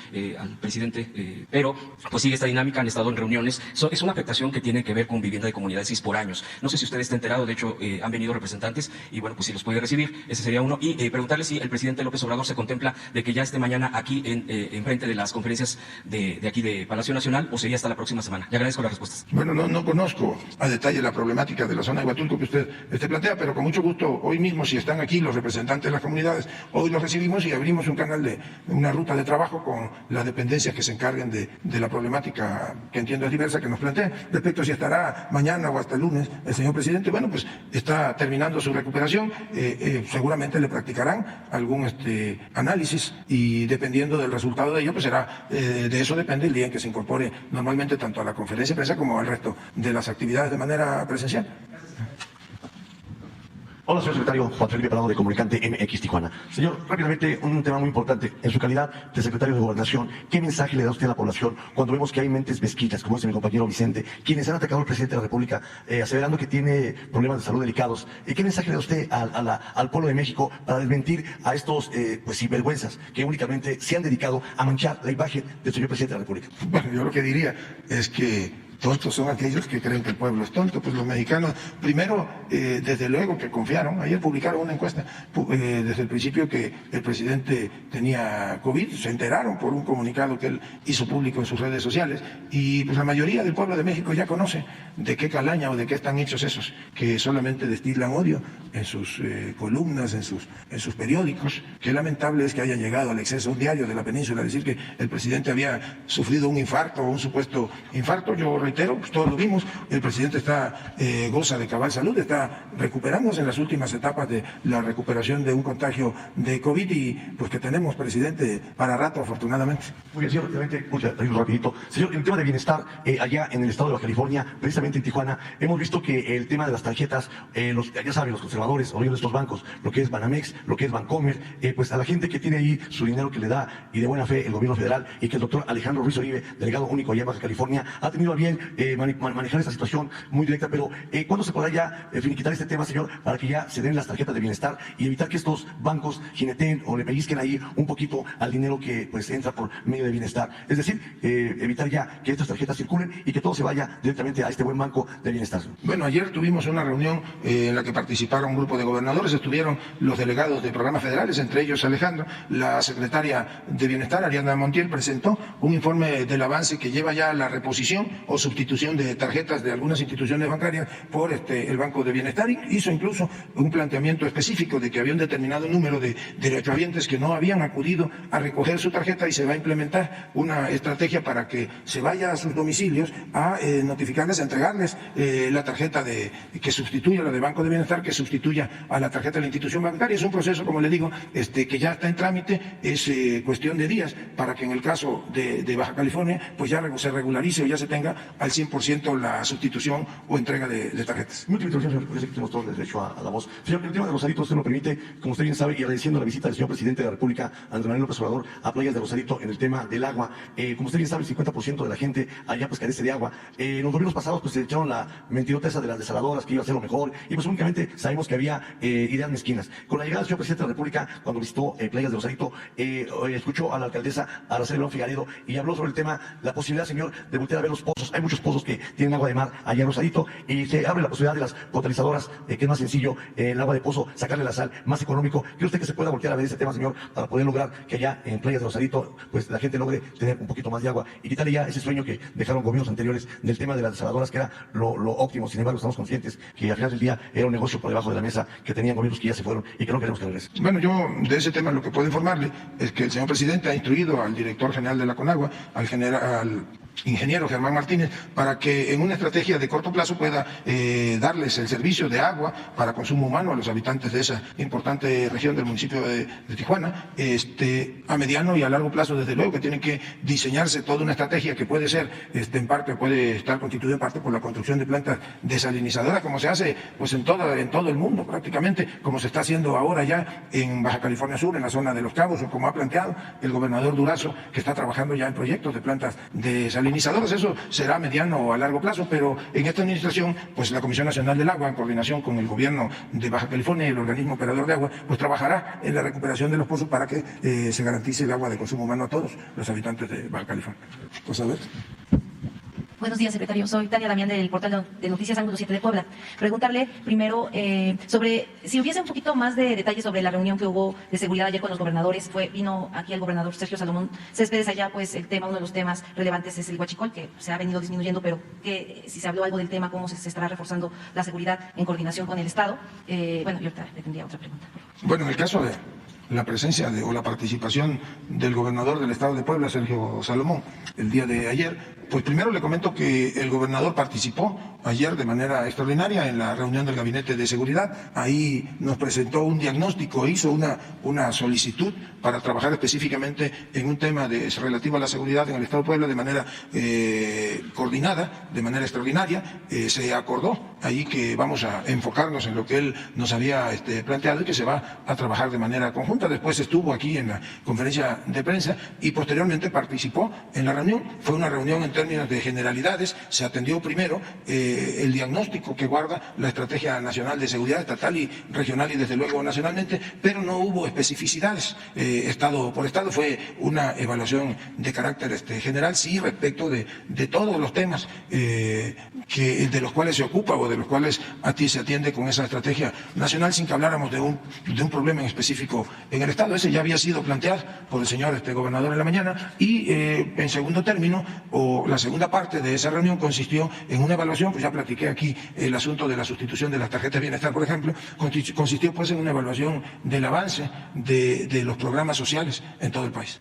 presidente, pero pues sigue esta dinámica, han estado en reuniones. Es una afectación que tiene que ver con vivienda de comunidades y por años. No sé si usted está enterado, de hecho, han venido representantes y bueno, pues si los puede recibir, ese sería uno. Y preguntarle si el presidente López Obrador se contempla de que ya esté mañana aquí en frente de las conferencias de aquí de Palacio Nacional, o sería hasta la próxima semana. Le agradezco las respuestas. Bueno, no conozco a detalle la problemática de la zona de Huatulco que usted plantea, pero con mucho gusto hoy mismo, si están aquí los representantes de las comunidades, hoy los recibimos y abrimos un canal una ruta de trabajo con las dependencias que se encarguen de la problemática, que entiendo es diversa, que nos plantean. Respecto a si estará mañana o hasta el lunes el señor presidente, bueno, pues está terminando su recuperación, seguramente le practicarán algún análisis y dependiendo del resultado de ello, pues será, de eso depende el día en que se incorpore normalmente tanto a la conferencia de prensa como al resto de las actividades de manera presencial. Hola, señor secretario, Juan Felipe Prado de Comunicante MX Tijuana. Señor, rápidamente, un tema muy importante. En su calidad de secretario de Gobernación, ¿qué mensaje le da usted a la población cuando vemos que hay mentes mezquitas, como dice mi compañero Vicente, quienes han atacado al presidente de la República, aseverando que tiene problemas de salud delicados? ¿Qué mensaje le da usted al pueblo de México para desmentir a estos sinvergüenzas que únicamente se han dedicado a manchar la imagen del señor presidente de la República? Bueno, yo lo que diría es que tontos son aquellos que creen que el pueblo es tonto. Pues los mexicanos, primero, desde luego que confiaron. Ayer publicaron una encuesta desde el principio que el presidente tenía COVID. Se enteraron por un comunicado que él hizo público en sus redes sociales. Y pues la mayoría del pueblo de México ya conoce de qué calaña o de qué están hechos esos que solamente destilan odio en sus columnas, en sus periódicos. Qué lamentable es que haya llegado al exceso un diario de la península a decir que el presidente había sufrido un infarto o un supuesto infarto. Yo reitero, pues todos lo vimos, el presidente goza de cabal salud, está recuperándose en las últimas etapas de la recuperación de un contagio de COVID y pues que tenemos presidente para rato, afortunadamente. Muy bien, señor, rápidamente, rapidito. Señor, en el tema de bienestar, allá en el estado de Baja California, precisamente en Tijuana, hemos visto que el tema de las tarjetas, ya saben, los conservadores, o de estos bancos, lo que es Banamex, lo que es Bancomer, pues a la gente que tiene ahí su dinero que le da y de buena fe el gobierno federal y que el doctor Alejandro Ruiz Oribe, delegado único allá en Baja California, ha tenido a bien manejar esta situación muy directa, pero ¿cuándo se podrá ya finiquitar este tema, señor, para que ya se den las tarjetas de bienestar y evitar que estos bancos jineteen o le pellizquen ahí un poquito al dinero que pues entra por medio de bienestar? Es decir, evitar ya que estas tarjetas circulen y que todo se vaya directamente a este buen banco de bienestar. Bueno, ayer tuvimos una reunión en la que participaron un grupo de gobernadores, estuvieron los delegados de programas federales, entre ellos Alejandro, la secretaria de Bienestar, Ariana Montiel, presentó un informe del avance que lleva ya la reposición o sustitución de tarjetas de algunas instituciones bancarias por el Banco de Bienestar hizo incluso un planteamiento específico de que había un determinado número de derechohabientes que no habían acudido a recoger su tarjeta y se va a implementar una estrategia para que se vaya a sus domicilios a notificarles, a entregarles la tarjeta que sustituya la de Banco de Bienestar, que sustituya a la tarjeta de la institución bancaria. Es un proceso, como le digo, que ya está en trámite, es cuestión de días para que en el caso de Baja California pues ya se regularice o ya se tenga al 100% la sustitución o entrega de tarjetas. Mi última intervención, señor presidente, tenemos todo el derecho a la voz. Señor, el tema de Rosarito, usted lo permite, como usted bien sabe, y agradeciendo la visita del señor presidente de la República, Andrés Manuel López Obrador, a playas de Rosarito en el tema del agua. Como usted bien sabe, el 50% de la gente allá pues carece de agua. En los gobiernos pasados pues se echaron la mentirota esa de las desaladoras, que iba a ser lo mejor, y pues únicamente sabemos que había ideas mezquinas. Con la llegada del señor presidente de la República, cuando visitó playas de Rosarito, escuchó a la alcaldesa Araceli León Figaredo y habló sobre el tema, la posibilidad, señor, de voltear a ver los pozos. Hay muchos pozos que tienen agua de mar allá en Rosarito y se abre la posibilidad de las potabilizadoras, que es más sencillo, el agua de pozo, sacarle la sal, más económico. ¿Cree usted que se pueda voltear a ver ese tema, señor, para poder lograr que allá en playas de Rosarito pues la gente logre tener un poquito más de agua y quitarle ya ese sueño que dejaron gobiernos anteriores del tema de las desaladoras, que era lo óptimo? Sin embargo, estamos conscientes que al final del día era un negocio por debajo de la mesa, que tenían gobiernos que ya se fueron y que no queremos que regresen. Bueno, yo de ese tema lo que puedo informarle es que el señor presidente ha instruido al director general de la Conagua, al ingeniero Germán Martínez, para que en una estrategia de corto plazo pueda darles el servicio de agua para consumo humano a los habitantes de esa importante región del municipio de Tijuana. A mediano y a largo plazo, desde luego, que tiene que diseñarse toda una estrategia que puede ser, puede estar constituida en parte por la construcción de plantas desalinizadoras, como se hace pues en todo el mundo prácticamente, como se está haciendo ahora ya en Baja California Sur, en la zona de Los Cabos, o como ha planteado el gobernador Durazo, que está trabajando ya en proyectos de plantas desalinizadoras. Eso será a mediano o a largo plazo, pero en esta administración, pues la Comisión Nacional del Agua, en coordinación con el gobierno de Baja California y el organismo operador de agua, pues trabajará en la recuperación de los pozos para que se garantice el agua de consumo humano a todos los habitantes de Baja California. Pues a ver. Buenos días, secretario. Soy Tania Damián del portal de Noticias Ángulo 7 de Puebla. Preguntarle primero sobre si hubiese un poquito más de detalles sobre la reunión que hubo de seguridad ayer con los gobernadores. Vino aquí el gobernador Sergio Salomón Céspedes. Allá, pues uno de los temas relevantes es el huachicol, que se ha venido disminuyendo, pero que si se habló algo del tema, cómo se estará reforzando la seguridad en coordinación con el Estado. Y ahorita le tendría otra pregunta. Bueno, en el caso de la presencia o la participación del gobernador del Estado de Puebla, Sergio Salomón, el día de ayer, pues primero le comento que el gobernador participó ayer de manera extraordinaria en la reunión del Gabinete de Seguridad. Ahí nos presentó un diagnóstico, hizo una solicitud para trabajar específicamente en un tema relativo a la seguridad en el Estado de Puebla de manera coordinada, de manera extraordinaria. Se acordó ahí que vamos a enfocarnos en lo que él nos había planteado y que se va a trabajar de manera conjunta. Después estuvo aquí en la conferencia de prensa y posteriormente participó en la reunión. Fue una reunión en términos de generalidades. Se atendió primero el diagnóstico que guarda la Estrategia Nacional de Seguridad estatal y regional y desde luego nacionalmente, pero no hubo especificidades estado por estado. Fue una evaluación de carácter general, sí, respecto de todos los temas de los cuales se ocupa o de los cuales se atiende con esa estrategia nacional, sin que habláramos de un problema en específico en el Estado. Ese ya había sido planteado por el señor gobernador en la mañana y en segundo término, o la segunda parte de esa reunión consistió en una evaluación, pues ya platiqué aquí el asunto de la sustitución de las tarjetas de bienestar, por ejemplo, consistió pues en una evaluación del avance de los programas sociales en todo el país.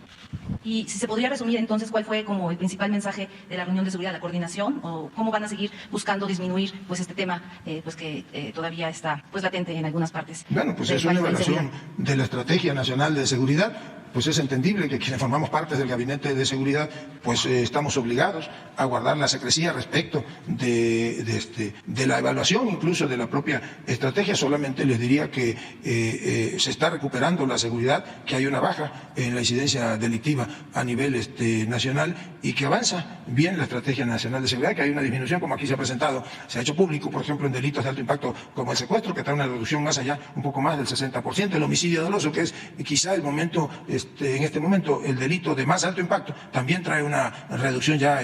Y si se podría resumir entonces cuál fue como el principal mensaje de la reunión de seguridad, la coordinación, o cómo van a seguir buscando disminuir pues este tema pues que todavía está pues latente en algunas partes. Bueno, pues es una evaluación de la Estrategia Nacional de Seguridad. Pues es entendible que quienes formamos parte del Gabinete de Seguridad pues estamos obligados a guardar la secrecía respecto de la evaluación incluso de la propia estrategia. Solamente les diría que se está recuperando la seguridad, que hay una baja en la incidencia delictiva a nivel nacional y que avanza bien la Estrategia Nacional de Seguridad, que hay una disminución, como aquí se ha presentado, se ha hecho público, por ejemplo, en delitos de alto impacto como el secuestro, que trae una reducción más allá, un poco más del 60%, el homicidio doloso, que es quizá el momento en este momento el delito de más alto impacto también trae una reducción ya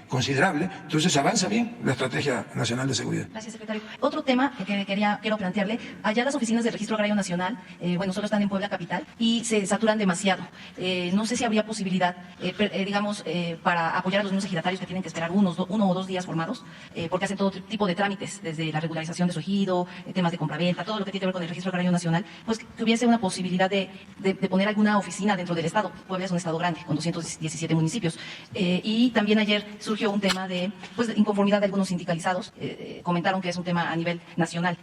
considerable. Entonces avanza bien la Estrategia Nacional de Seguridad. Gracias, secretario. Otro tema que quiero plantearle, allá las oficinas del Registro Agrario Nacional, solo están en Puebla capital y se saturan demasiado. No sé si habría posibilidad, para apoyar a los mismos ejidatarios que tienen que esperar uno o dos días formados, porque hacen todo tipo de trámites, desde la regularización de su ejido, temas de compraventa, todo lo que tiene que ver con el Registro Agrario Nacional, pues que hubiese una posibilidad de poner alguna oficina dentro del Estado. Puebla es un Estado grande, con 217 municipios. Y también ayer surgió un tema de inconformidad de algunos sindicalizados. Comentaron que es un tema a nivel nacional,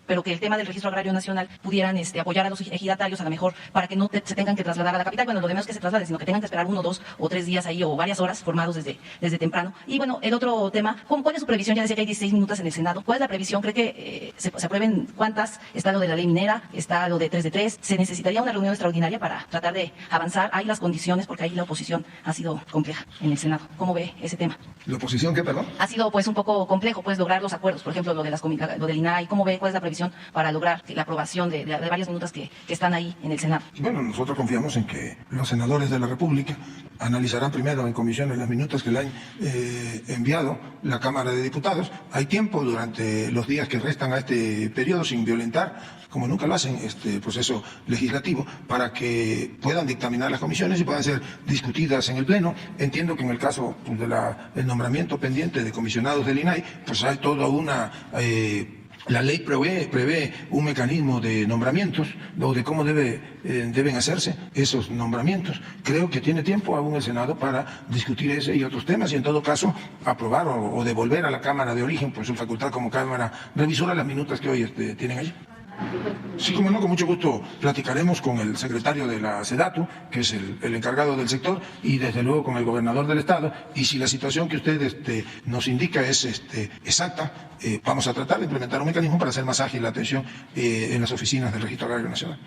pero que el tema del Registro Agrario Nacional pudieran apoyar a los ejidatarios a lo mejor para que no se tengan que trasladar a la capital. Bueno, lo demás es que se trasladen, sino que tengan que esperar 1, 2 o 3 días ahí o varias horas formados desde temprano. Y bueno, el otro tema, ¿cuál es su previsión? Ya decía que hay 16 minutos en el Senado. ¿Cuál es la previsión? ¿Cree que se aprueben cuántas? Está lo de la ley minera, está lo de 3 de 3. ¿Se necesitaría una reunión extraordinaria para tratar de avanzar? ¿Hay las condiciones? Porque ahí la oposición ha sido compleja en el Senado. ¿Cómo ve ese tema? ¿La oposición qué, perdón? Ha sido un poco complejo lograr los acuerdos. Por ejemplo, lo del INAI. ¿Cómo ve? ¿Cuál es la previsión para lograr la aprobación de varias minutas que están ahí en el Senado? Bueno, nosotros confiamos en que los senadores de la República analizarán primero en comisiones las minutas que le han enviado la Cámara de Diputados. Hay tiempo durante los días que restan a este periodo, sin violentar, como nunca lo hacen, este proceso legislativo, para que puedan dictaminar las comisiones y puedan ser discutidas en el Pleno. Entiendo que en el caso del nombramiento pendiente de comisionados del INAI, pues hay toda una... La ley prevé un mecanismo de nombramientos, o de cómo deben hacerse esos nombramientos. Creo que tiene tiempo aún el Senado para discutir ese y otros temas y en todo caso aprobar o devolver a la Cámara de Origen, por su facultad como Cámara Revisora, las minutas que hoy tienen allí. Sí, como no, con mucho gusto platicaremos con el secretario de la SEDATU, que es el encargado del sector, y desde luego con el gobernador del estado, y si la situación que usted nos indica es exacta, vamos a tratar de implementar un mecanismo para hacer más ágil la atención en las oficinas del Registro Agrario Nacional.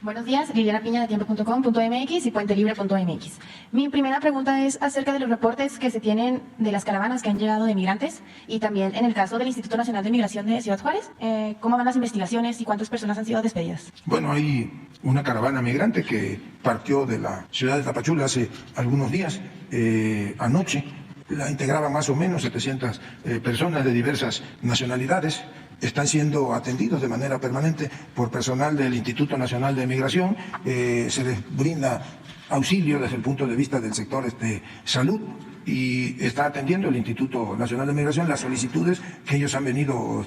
Buenos días, Liliana Piña de tiempo.com.mx y puentelibre.mx. Mi primera pregunta es acerca de los reportes que se tienen de las caravanas que han llegado de migrantes y también en el caso del Instituto Nacional de Migración de Ciudad Juárez. ¿Cómo van las investigaciones y cuántas personas han sido despedidas? Bueno, hay una caravana migrante que partió de la ciudad de Tapachula hace algunos días, anoche. La integraban más o menos 700 personas de diversas nacionalidades. Están siendo atendidos de manera permanente por personal del Instituto Nacional de Migración. Se les brinda auxilio desde el punto de vista del sector salud y está atendiendo el Instituto Nacional de Migración las solicitudes que ellos han venido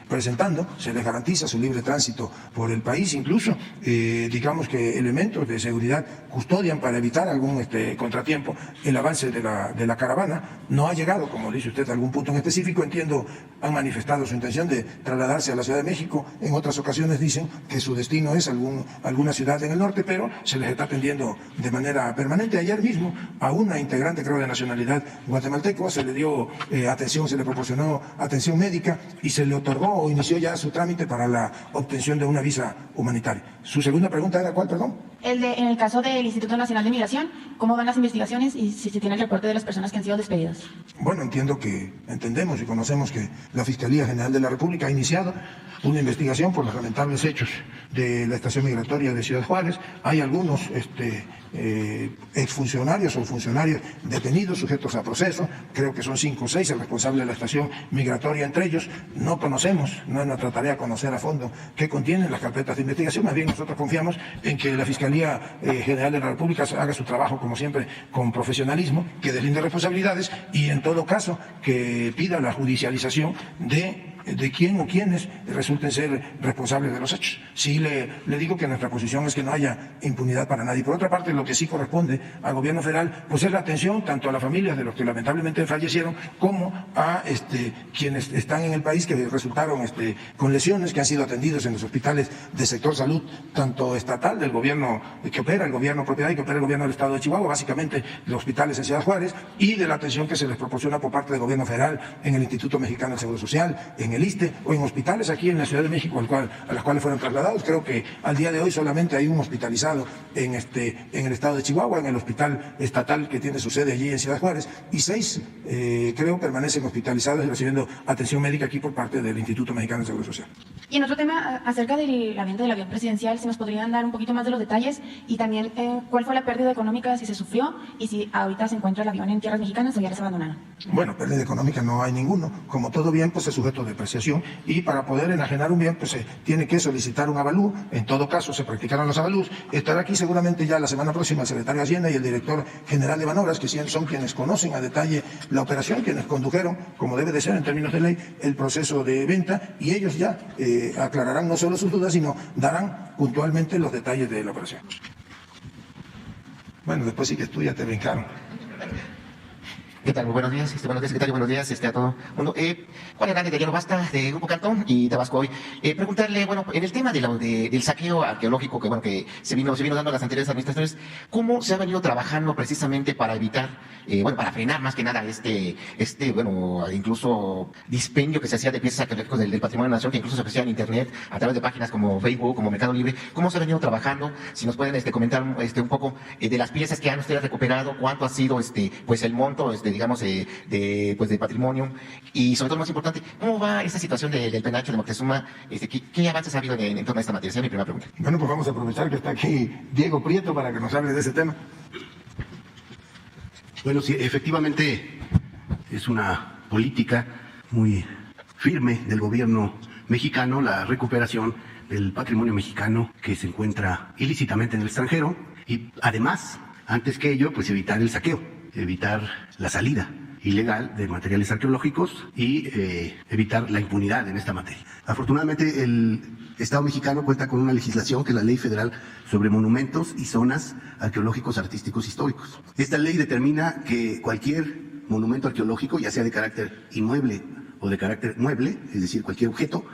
presentando. Se les garantiza su libre tránsito por el país, incluso digamos que elementos de seguridad custodian para evitar algún contratiempo el avance de la caravana. No ha llegado, como dice usted, a algún punto en específico. Entiendo, han manifestado su intención de trasladarse a la Ciudad de México. En otras ocasiones dicen que su destino es alguna ciudad en el norte, pero se les está atendiendo de manera permanente. Ayer mismo a una integrante, creo, de nacionalidad guatemalteco se le dio atención, se le proporcionó atención médica y se le otorgó o inició ya su trámite para la obtención de una visa humanitaria. Su segunda pregunta era ¿cuál, perdón? En el caso del Instituto Nacional de Migración, ¿cómo van las investigaciones y si se tiene el reporte de las personas que han sido despedidas? Bueno, entendemos y conocemos que la Fiscalía General de la República ha iniciado una investigación por los lamentables hechos de la estación migratoria de Ciudad Juárez. Hay algunos exfuncionarios o funcionarios detenidos, sujetos a proceso. Creo que son 5 o 6, el responsable de la estación migratoria entre ellos. No conocemos, no es nuestra tarea conocer a fondo qué contienen las carpetas de investigación. Más bien nosotros confiamos en que la Fiscalía General de la República haga su trabajo, como siempre, con profesionalismo, que deslinde responsabilidades y en todo caso que pida la judicialización de quién o quiénes resulten ser responsables de los hechos. Sí le digo que nuestra posición es que no haya impunidad para nadie. Por otra parte, lo que sí corresponde al gobierno federal pues es la atención tanto a las familias de los que lamentablemente fallecieron como a quienes están en el país que resultaron con lesiones, que han sido atendidos en los hospitales del sector salud, tanto estatal, del gobierno que opera el gobierno propiedad y que opera el gobierno del estado de Chihuahua, básicamente los hospitales en Ciudad Juárez, y de la atención que se les proporciona por parte del gobierno federal en el Instituto Mexicano del Seguro Social, en el ISSSTE o en hospitales aquí en la Ciudad de México a las cuales fueron trasladados. Creo que al día de hoy solamente hay un hospitalizado en el estado de Chihuahua, en el hospital estatal que tiene su sede allí en Ciudad Juárez, y 6 creo permanecen hospitalizados y recibiendo atención médica aquí por parte del Instituto Mexicano de Seguro Social. Y en otro tema, acerca de la venta del avión presidencial, si nos podrían dar un poquito más de los detalles y también cuál fue la pérdida económica, si se sufrió y si ahorita se encuentra el avión en tierras mexicanas o ya les abandonaron. Bueno, pérdida económica no hay ninguno. Como todo bien, pues es sujeto de depreciación, y para poder enajenar un bien, pues se tiene que solicitar un avalúo. En todo caso, se practicaron los avalúos. Estará aquí seguramente ya la semana próxima el secretario de Hacienda y el director general de Banobras, que son quienes conocen a detalle la operación, quienes condujeron, como debe de ser en términos de ley, el proceso de venta, y ellos ya aclararán no solo sus dudas, sino darán puntualmente los detalles de la operación. Bueno, después sí que tú ya te brincaron. ¿Qué tal? Muy buenos días, secretario, buenos días a todo el mundo. Juan Hernández de Diario Basta, de Grupo Cantón y Tabasco Hoy. Preguntarle, bueno, en el tema del saqueo arqueológico que se vino dando las anteriores administraciones, ¿cómo se ha venido trabajando precisamente para evitar, para frenar más que nada incluso dispendio que se hacía de piezas arqueológicas del patrimonio nacional, que incluso se hacía en internet, a través de páginas como Facebook, como Mercado Libre? ¿Cómo se ha venido trabajando? Si nos pueden comentar un poco de las piezas que han ustedes recuperado, cuánto ha sido el monto, de patrimonio, y sobre todo, más importante, ¿cómo va esta situación del penacho de Moctezuma? ¿Qué avances ha habido en torno a esta materia? Esa es mi primera pregunta. Bueno, pues vamos a aprovechar que está aquí Diego Prieto para que nos hable de ese tema. Bueno, sí, efectivamente es una política muy firme del gobierno mexicano la recuperación del patrimonio mexicano que se encuentra ilícitamente en el extranjero, y además, antes que ello, pues evitar el saqueo, evitar la salida ilegal de materiales arqueológicos y evitar la impunidad en esta materia. Afortunadamente, el Estado mexicano cuenta con una legislación que es la Ley Federal sobre Monumentos y Zonas Arqueológicos Artísticos Históricos. Esta ley determina que cualquier monumento arqueológico, ya sea de carácter inmueble o de carácter mueble, es decir, cualquier objeto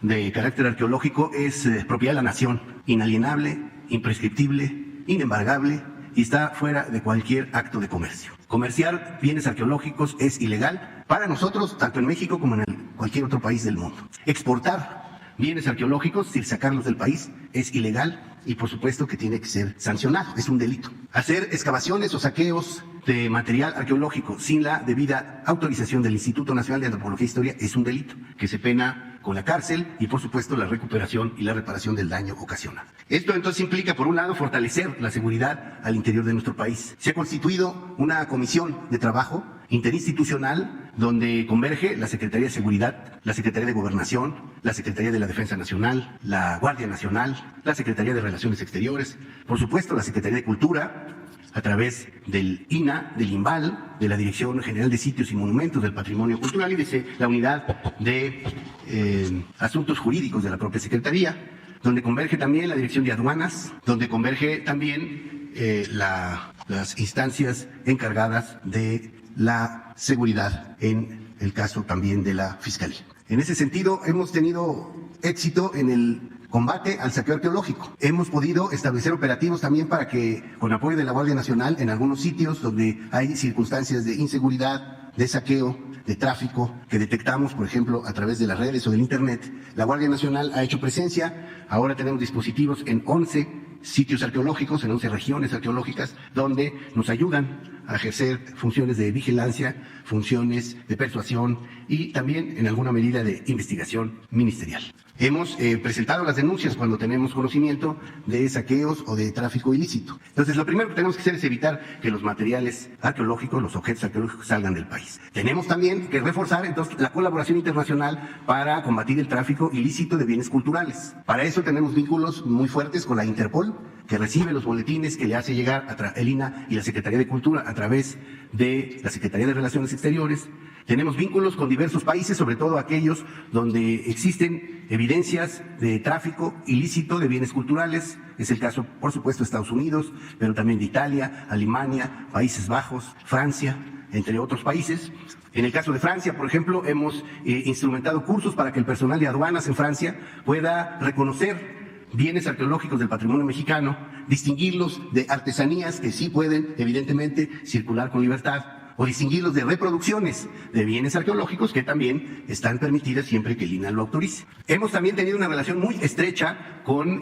de carácter arqueológico, es propiedad de la nación, inalienable, imprescriptible, inembargable, y está fuera de cualquier acto de comercio. Comerciar bienes arqueológicos es ilegal para nosotros, tanto en México como en cualquier otro país del mundo. Exportar bienes arqueológicos sin sacarlos del país es ilegal y por supuesto que tiene que ser sancionado, es un delito. Hacer excavaciones o saqueos de material arqueológico sin la debida autorización del Instituto Nacional de Antropología e Historia es un delito que se pena con la cárcel y por supuesto la recuperación y la reparación del daño ocasionado. Esto entonces implica, por un lado, fortalecer la seguridad al interior de nuestro país. Se ha constituido una comisión de trabajo interinstitucional donde converge la Secretaría de Seguridad, la Secretaría de Gobernación, la Secretaría de la Defensa Nacional, la Guardia Nacional, la Secretaría de Relaciones Exteriores, por supuesto la Secretaría de Cultura, a través del INA, del INVAL, de la Dirección General de Sitios y Monumentos del Patrimonio Cultural y de la Unidad de Asuntos Jurídicos de la propia Secretaría, donde converge también la Dirección de Aduanas, donde converge también las instancias encargadas de la seguridad, en el caso también de la Fiscalía. En ese sentido, hemos tenido éxito en el combate al saqueo arqueológico. Hemos podido establecer operativos también para que, con apoyo de la Guardia Nacional, en algunos sitios donde hay circunstancias de inseguridad, de saqueo, de tráfico, que detectamos, por ejemplo, a través de las redes o del Internet, la Guardia Nacional ha hecho presencia. Ahora tenemos dispositivos en 11 sitios arqueológicos, en 11 regiones arqueológicas, donde nos ayudan a ejercer funciones de vigilancia, funciones de persuasión y también, en alguna medida, de investigación ministerial. Hemos presentado las denuncias cuando tenemos conocimiento de saqueos o de tráfico ilícito. Entonces, lo primero que tenemos que hacer es evitar que los materiales arqueológicos, los objetos arqueológicos salgan del país. Tenemos también que reforzar entonces la colaboración internacional para combatir el tráfico ilícito de bienes culturales. Para eso tenemos vínculos muy fuertes con la Interpol, que recibe los boletines que le hace llegar el INA y la Secretaría de Cultura a través de la Secretaría de Relaciones Exteriores. Tenemos vínculos con diversos países, sobre todo aquellos donde existen evidencias de tráfico ilícito de bienes culturales. Es el caso, por supuesto, de Estados Unidos, pero también de Italia, Alemania, Países Bajos, Francia, entre otros países. En el caso de Francia, por ejemplo, hemos instrumentado cursos para que el personal de aduanas en Francia pueda reconocer bienes arqueológicos del patrimonio mexicano, distinguirlos de artesanías que sí pueden, evidentemente, circular con libertad, o distinguirlos de reproducciones de bienes arqueológicos que también están permitidas siempre que el INAH lo autorice. Hemos también tenido una relación muy estrecha con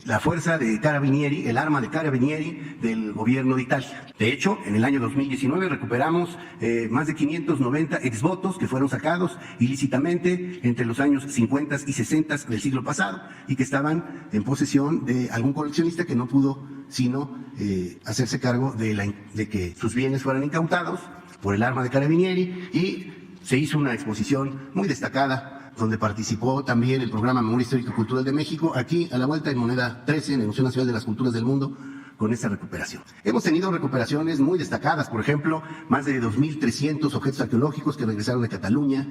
la fuerza de Carabinieri, el arma de Carabinieri del gobierno de Italia. De hecho, en el año 2019 recuperamos más de 590 exvotos que fueron sacados ilícitamente entre los años 50 y 60 del siglo pasado y que estaban en posesión de algún coleccionista que no pudo sino hacerse cargo de que sus bienes fueran incautados por el arma de Carabinieri, y se hizo una exposición muy destacada donde participó también el programa Memoria Histórica y Cultural de México, aquí a la vuelta en Moneda 13, en el Museo Nacional de las Culturas del Mundo, con esta recuperación. Hemos tenido recuperaciones muy destacadas, por ejemplo, más de 2.300 objetos arqueológicos que regresaron de Cataluña,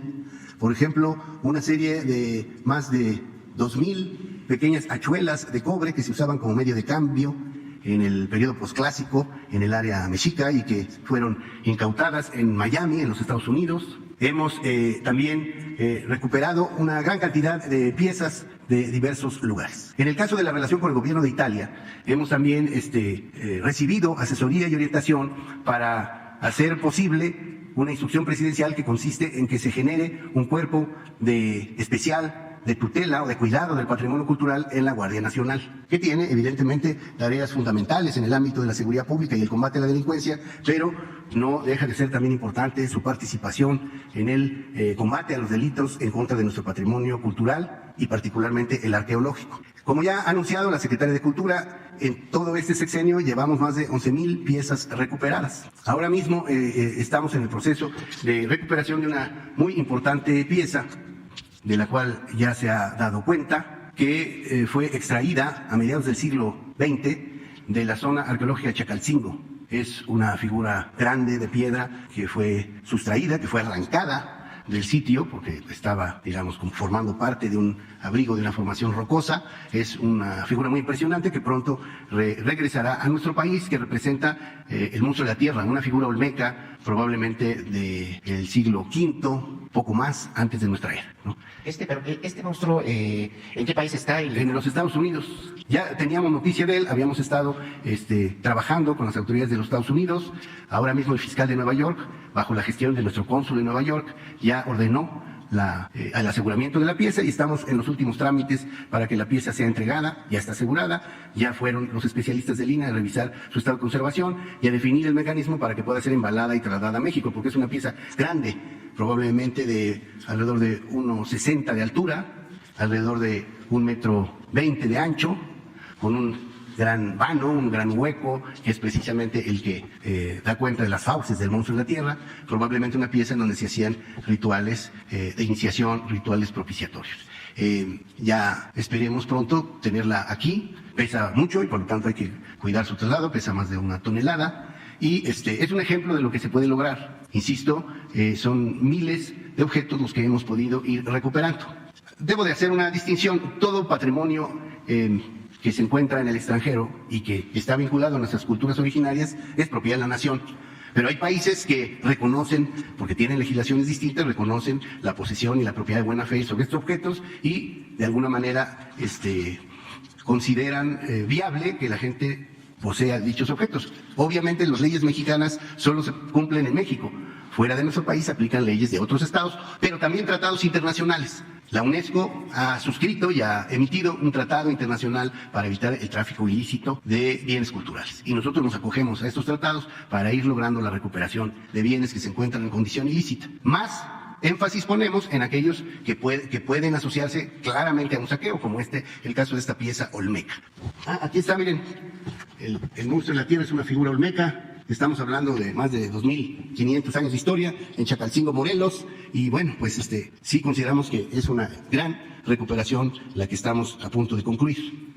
por ejemplo, una serie de más de 2.000 pequeñas hachuelas de cobre que se usaban como medio de cambio en el periodo posclásico en el área mexica y que fueron incautadas en Miami, en los Estados Unidos. Hemos también recuperado una gran cantidad de piezas de diversos lugares. En el caso de la relación con el gobierno de Italia, hemos también recibido asesoría y orientación para hacer posible una instrucción presidencial que consiste en que se genere un cuerpo especial de tutela o de cuidado del patrimonio cultural en la Guardia Nacional, que tiene evidentemente tareas fundamentales en el ámbito de la seguridad pública y el combate a la delincuencia, pero no deja de ser también importante su participación en el combate a los delitos en contra de nuestro patrimonio cultural y particularmente el arqueológico. Como ya ha anunciado la Secretaria de Cultura, en todo este sexenio llevamos más de 11.000 piezas recuperadas. Ahora mismo estamos en el proceso de recuperación de una muy importante pieza, de la cual ya se ha dado cuenta, que fue extraída a mediados del siglo XX de la zona arqueológica de Chacalcingo. Es una figura grande de piedra que fue sustraída, que fue arrancada del sitio, porque estaba, digamos, como formando parte de un abrigo de una formación rocosa. Es una figura muy impresionante que pronto regresará a nuestro país, que representa el monstruo de la tierra, una figura olmeca probablemente del siglo V, poco más antes de nuestra era, ¿no? Pero este monstruo, ¿en qué país está? En los Estados Unidos. Ya teníamos noticia de él, habíamos estado trabajando con las autoridades de los Estados Unidos. Ahora mismo el fiscal de Nueva York, bajo la gestión de nuestro cónsul en Nueva York, ya ordenó el aseguramiento de la pieza y estamos en los últimos trámites para que la pieza sea entregada. Ya está asegurada, ya fueron los especialistas del INAH a revisar su estado de conservación y a definir el mecanismo para que pueda ser embalada y trasladada a México, porque es una pieza grande, probablemente de alrededor de 1,60 de altura, alrededor de 1,20 m de ancho, con un gran vano, un gran hueco, que es precisamente el que da cuenta de las fauces del monstruo de la tierra, probablemente una pieza en donde se hacían rituales de iniciación, rituales propiciatorios. Ya esperemos pronto tenerla aquí. Pesa mucho y por lo tanto hay que cuidar su traslado, pesa más de 1 tonelada y es un ejemplo de lo que se puede lograr. Insisto, son miles de objetos los que hemos podido ir recuperando. Debo de hacer una distinción: todo patrimonio que se encuentra en el extranjero y que está vinculado a nuestras culturas originarias es propiedad de la nación. Pero hay países que reconocen, porque tienen legislaciones distintas, reconocen la posesión y la propiedad de buena fe sobre estos objetos y de alguna manera consideran viable que la gente posea dichos objetos. Obviamente las leyes mexicanas solo se cumplen en México. Fuera de nuestro país se aplican leyes de otros estados, pero también tratados internacionales. La UNESCO ha suscrito y ha emitido un tratado internacional para evitar el tráfico ilícito de bienes culturales. Y nosotros nos acogemos a estos tratados para ir logrando la recuperación de bienes que se encuentran en condición ilícita. Más énfasis ponemos en aquellos que pueden asociarse claramente a un saqueo, como el caso de esta pieza olmeca. Aquí está, miren, el monstruo de la tierra es una figura olmeca. Estamos hablando de más de 2.500 años de historia en Chacalcingo, Morelos, y bueno, pues sí consideramos que es una gran recuperación la que estamos a punto de concluir.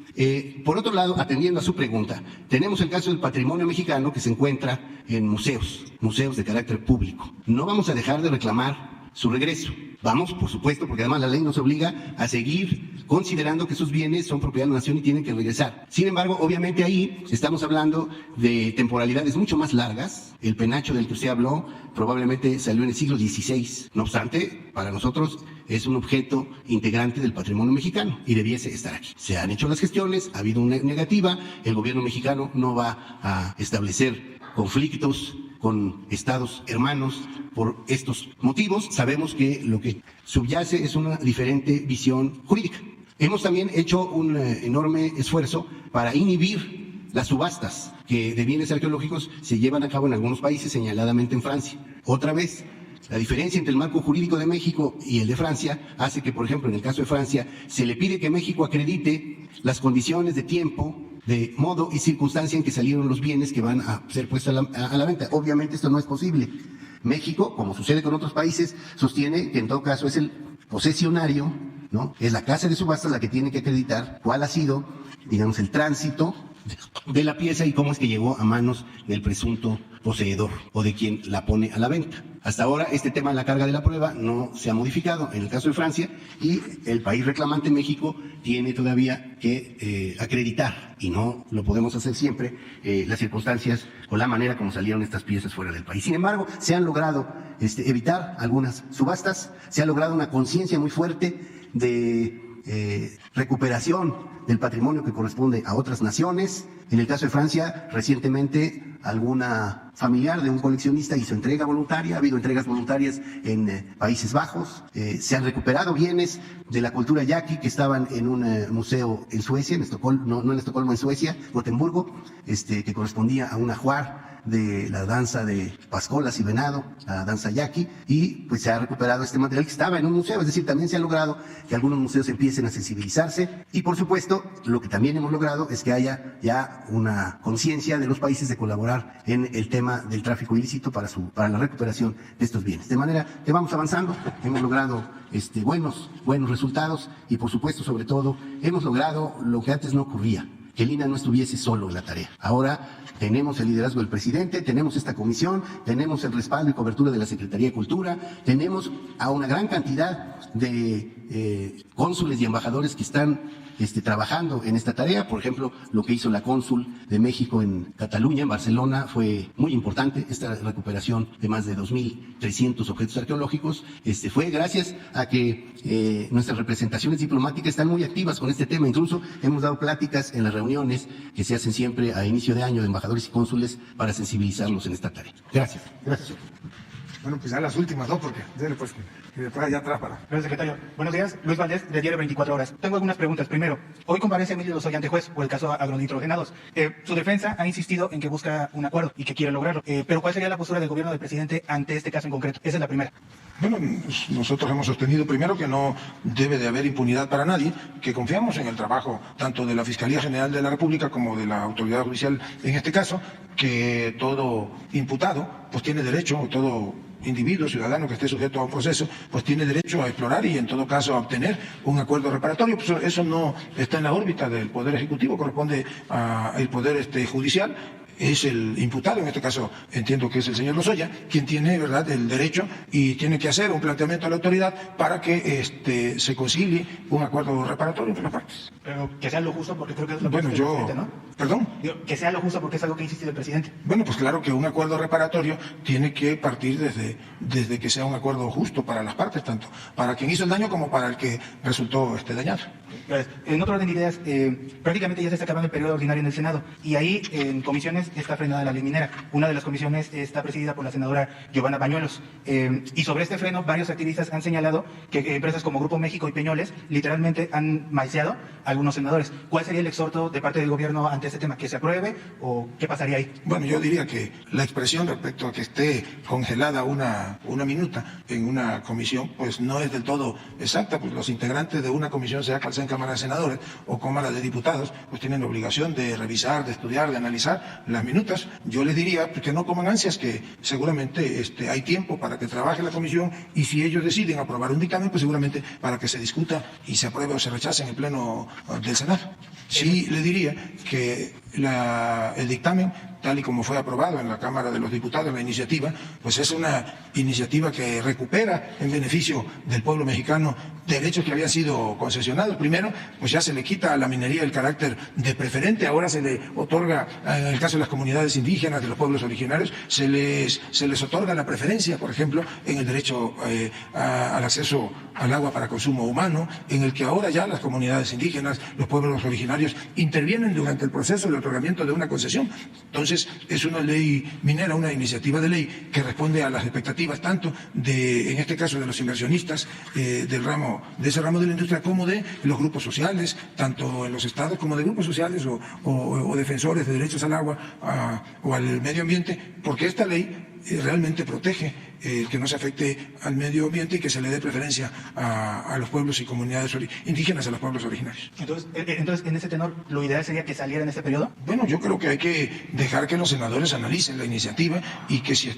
Por otro lado, atendiendo a su pregunta, tenemos el caso del patrimonio mexicano que se encuentra en museos de carácter público. No vamos a dejar de reclamar su regreso. Vamos, por supuesto, porque además la ley nos obliga a seguir considerando que sus bienes son propiedad de la nación y tienen que regresar. Sin embargo, obviamente ahí estamos hablando de temporalidades mucho más largas. El penacho del que usted habló probablemente salió en el siglo XVI. No obstante, para nosotros es un objeto integrante del patrimonio mexicano y debiese estar aquí. Se han hecho las gestiones, ha habido una negativa, el gobierno mexicano no va a establecer conflictos con estados hermanos por estos motivos. Sabemos que lo que subyace es una diferente visión jurídica. Hemos también hecho un enorme esfuerzo para inhibir las subastas que de bienes arqueológicos se llevan a cabo en algunos países, señaladamente en Francia. Otra vez, la diferencia entre el marco jurídico de México y el de Francia hace que, por ejemplo, en el caso de Francia, se le pide que México acredite las condiciones de tiempo, de modo y circunstancia en que salieron los bienes que van a ser puestos a la venta. Obviamente esto no es posible. México, como sucede con otros países, sostiene que en todo caso es el posesionario, ¿no? Es la casa de subastas la que tiene que acreditar cuál ha sido, digamos, el tránsito de la pieza y cómo es que llegó a manos del presunto poseedor o de quien la pone a la venta. Hasta ahora este tema de la carga de la prueba no se ha modificado en el caso de Francia y el país reclamante, México, tiene todavía que acreditar, y no lo podemos hacer siempre, las circunstancias o la manera como salieron estas piezas fuera del país. Sin embargo, se han logrado evitar algunas subastas, se ha logrado una conciencia muy fuerte de recuperación del patrimonio que corresponde a otras naciones. En el caso de Francia, recientemente alguna familiar de un coleccionista hizo entrega voluntaria, ha habido entregas voluntarias en Países Bajos, se han recuperado bienes de la cultura yaqui que estaban en un museo en Suecia, en Estocolmo, no en Estocolmo, en Suecia, Gotemburgo, que correspondía a un ajuar de la danza de pascolas y venado, la danza yaqui, y pues se ha recuperado este material que estaba en un museo. Es decir, también se ha logrado que algunos museos empiecen a sensibilizarse y, por supuesto, lo que también hemos logrado es que haya ya una conciencia de los países de colaborar en el tema del tráfico ilícito para la recuperación de estos bienes. De manera que vamos avanzando, hemos logrado buenos resultados y, por supuesto, sobre todo, hemos logrado lo que antes no ocurría, que el INAH no estuviese solo en la tarea. Ahora tenemos el liderazgo del presidente, tenemos esta comisión, tenemos el respaldo y cobertura de la Secretaría de Cultura, tenemos a una gran cantidad de cónsules y embajadores que están trabajando en esta tarea. Por ejemplo, lo que hizo la cónsul de México en Cataluña, en Barcelona, fue muy importante. Esta recuperación de más de 2.300 objetos arqueológicos fue gracias a que nuestras representaciones diplomáticas están muy activas con este tema. Incluso hemos dado pláticas en las reuniones que se hacen siempre a inicio de año de embajadores y cónsules para sensibilizarlos en esta tarea. Gracias. Gracias. Bueno, pues ya las últimas dos, porque dele pues y después allá atrás para. Gracias, secretario. Buenos días, Luis Valdés, de Diario 24 Horas. Tengo algunas preguntas. Primero, hoy comparece Emilio Lozoya ante juez por el caso agronitrogenados. Su defensa ha insistido en que busca un acuerdo y que quiere lograrlo. Pero ¿cuál sería la postura del gobierno del presidente ante este caso en concreto? Esa es la primera. Bueno, nosotros hemos sostenido primero que no debe de haber impunidad para nadie, que confiamos en el trabajo tanto de la Fiscalía General de la República como de la Autoridad Judicial en este caso, que todo imputado pues tiene derecho, todo individuo, ciudadano que esté sujeto a un proceso, pues tiene derecho a explorar y en todo caso a obtener un acuerdo reparatorio. Pues eso no está en la órbita del Poder Ejecutivo, corresponde al Poder Judicial. Es el imputado, en este caso entiendo que es el señor Lozoya, quien tiene, ¿verdad?, el derecho y tiene que hacer un planteamiento a la autoridad para que se concilie un acuerdo reparatorio entre las partes. Pero que sea lo justo, porque creo que es lo que insiste el presidente, ¿no? ¿Perdón? Digo, que sea lo justo porque es algo que insiste el presidente. Bueno, pues claro que un acuerdo reparatorio tiene que partir desde que sea un acuerdo justo para las partes, tanto para quien hizo el daño como para el que resultó dañado. Gracias. En otro orden de ideas, prácticamente ya se está acabando el periodo ordinario en el Senado y ahí en comisiones está frenada la ley minera. Una de las comisiones está presidida por la senadora Giovanna Bañuelos. Y sobre este freno, varios activistas han señalado que empresas como Grupo México y Peñoles literalmente han maiceado a algunos senadores. ¿Cuál sería el exhorto de parte del gobierno ante este tema? ¿Que se apruebe o qué pasaría ahí? Bueno, yo diría que la expresión respecto a que esté congelada una minuta en una comisión, pues no es del todo exacta, pues los integrantes de una comisión, sea cual sea en Cámara de Senadores o Cámara de Diputados, pues tienen la obligación de revisar, de estudiar, de analizar las minutas. Yo les diría que no coman ansias, que seguramente hay tiempo para que trabaje la comisión y si ellos deciden aprobar un dictamen, pues seguramente para que se discuta y se apruebe o se rechace en el Pleno del Senado. Sí le diría que el dictamen, tal y como fue aprobado en la Cámara de los Diputados, la iniciativa, pues es una iniciativa que recupera en beneficio del pueblo mexicano derechos que habían sido concesionados. Primero, pues ya se le quita a la minería el carácter de preferente, ahora se le otorga, en el caso de las comunidades indígenas, de los pueblos originarios, se les otorga la preferencia, por ejemplo, en el derecho al acceso al agua para consumo humano, en el que ahora ya las comunidades indígenas, los pueblos originarios, intervienen durante el proceso de del otorgamiento de una concesión. Entonces, es una ley minera, una iniciativa de ley que responde a las expectativas tanto de, en este caso, de los inversionistas de ese ramo de la industria, como de los grupos sociales, tanto en los estados como de grupos sociales o defensores de derechos al agua o al medio ambiente, porque esta ley realmente protege que no se afecte al medio ambiente y que se le dé preferencia a los pueblos y comunidades indígenas, a los pueblos originarios. Entonces, en ese tenor, ¿lo ideal sería que saliera en este periodo? Bueno, yo creo que hay que dejar que los senadores analicen la iniciativa y que si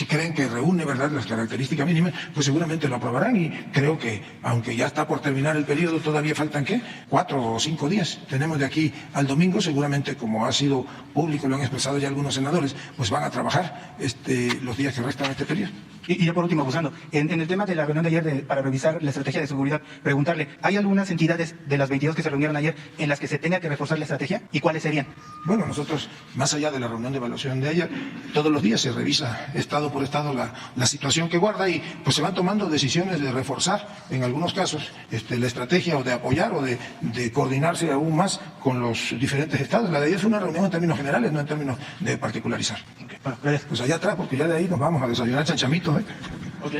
creen que reúne, ¿verdad?, las características mínimas, pues seguramente lo aprobarán, y creo que, aunque ya está por terminar el periodo, todavía faltan, 4 o 5 días. Tenemos de aquí al domingo, seguramente, como ha sido público, lo han expresado ya algunos senadores, pues van a trabajar los días que restan de este periodo. Y ya por último, abusando, en el tema de la reunión de ayer para revisar la estrategia de seguridad, preguntarle, ¿hay algunas entidades de las 22 que se reunieron ayer en las que se tenga que reforzar la estrategia? ¿Y cuáles serían? Bueno, nosotros, más allá de la reunión de evaluación de ayer, todos los días se revisa estado por estado la situación que guarda, y pues se van tomando decisiones de reforzar, en algunos casos, la estrategia, o de apoyar o de coordinarse aún más con los diferentes estados. La de ayer es una reunión en términos generales, no en términos de particularizar. Bueno, gracias. Pues allá atrás, porque ya de ahí nos vamos a desayunar chanchamitos. Ok.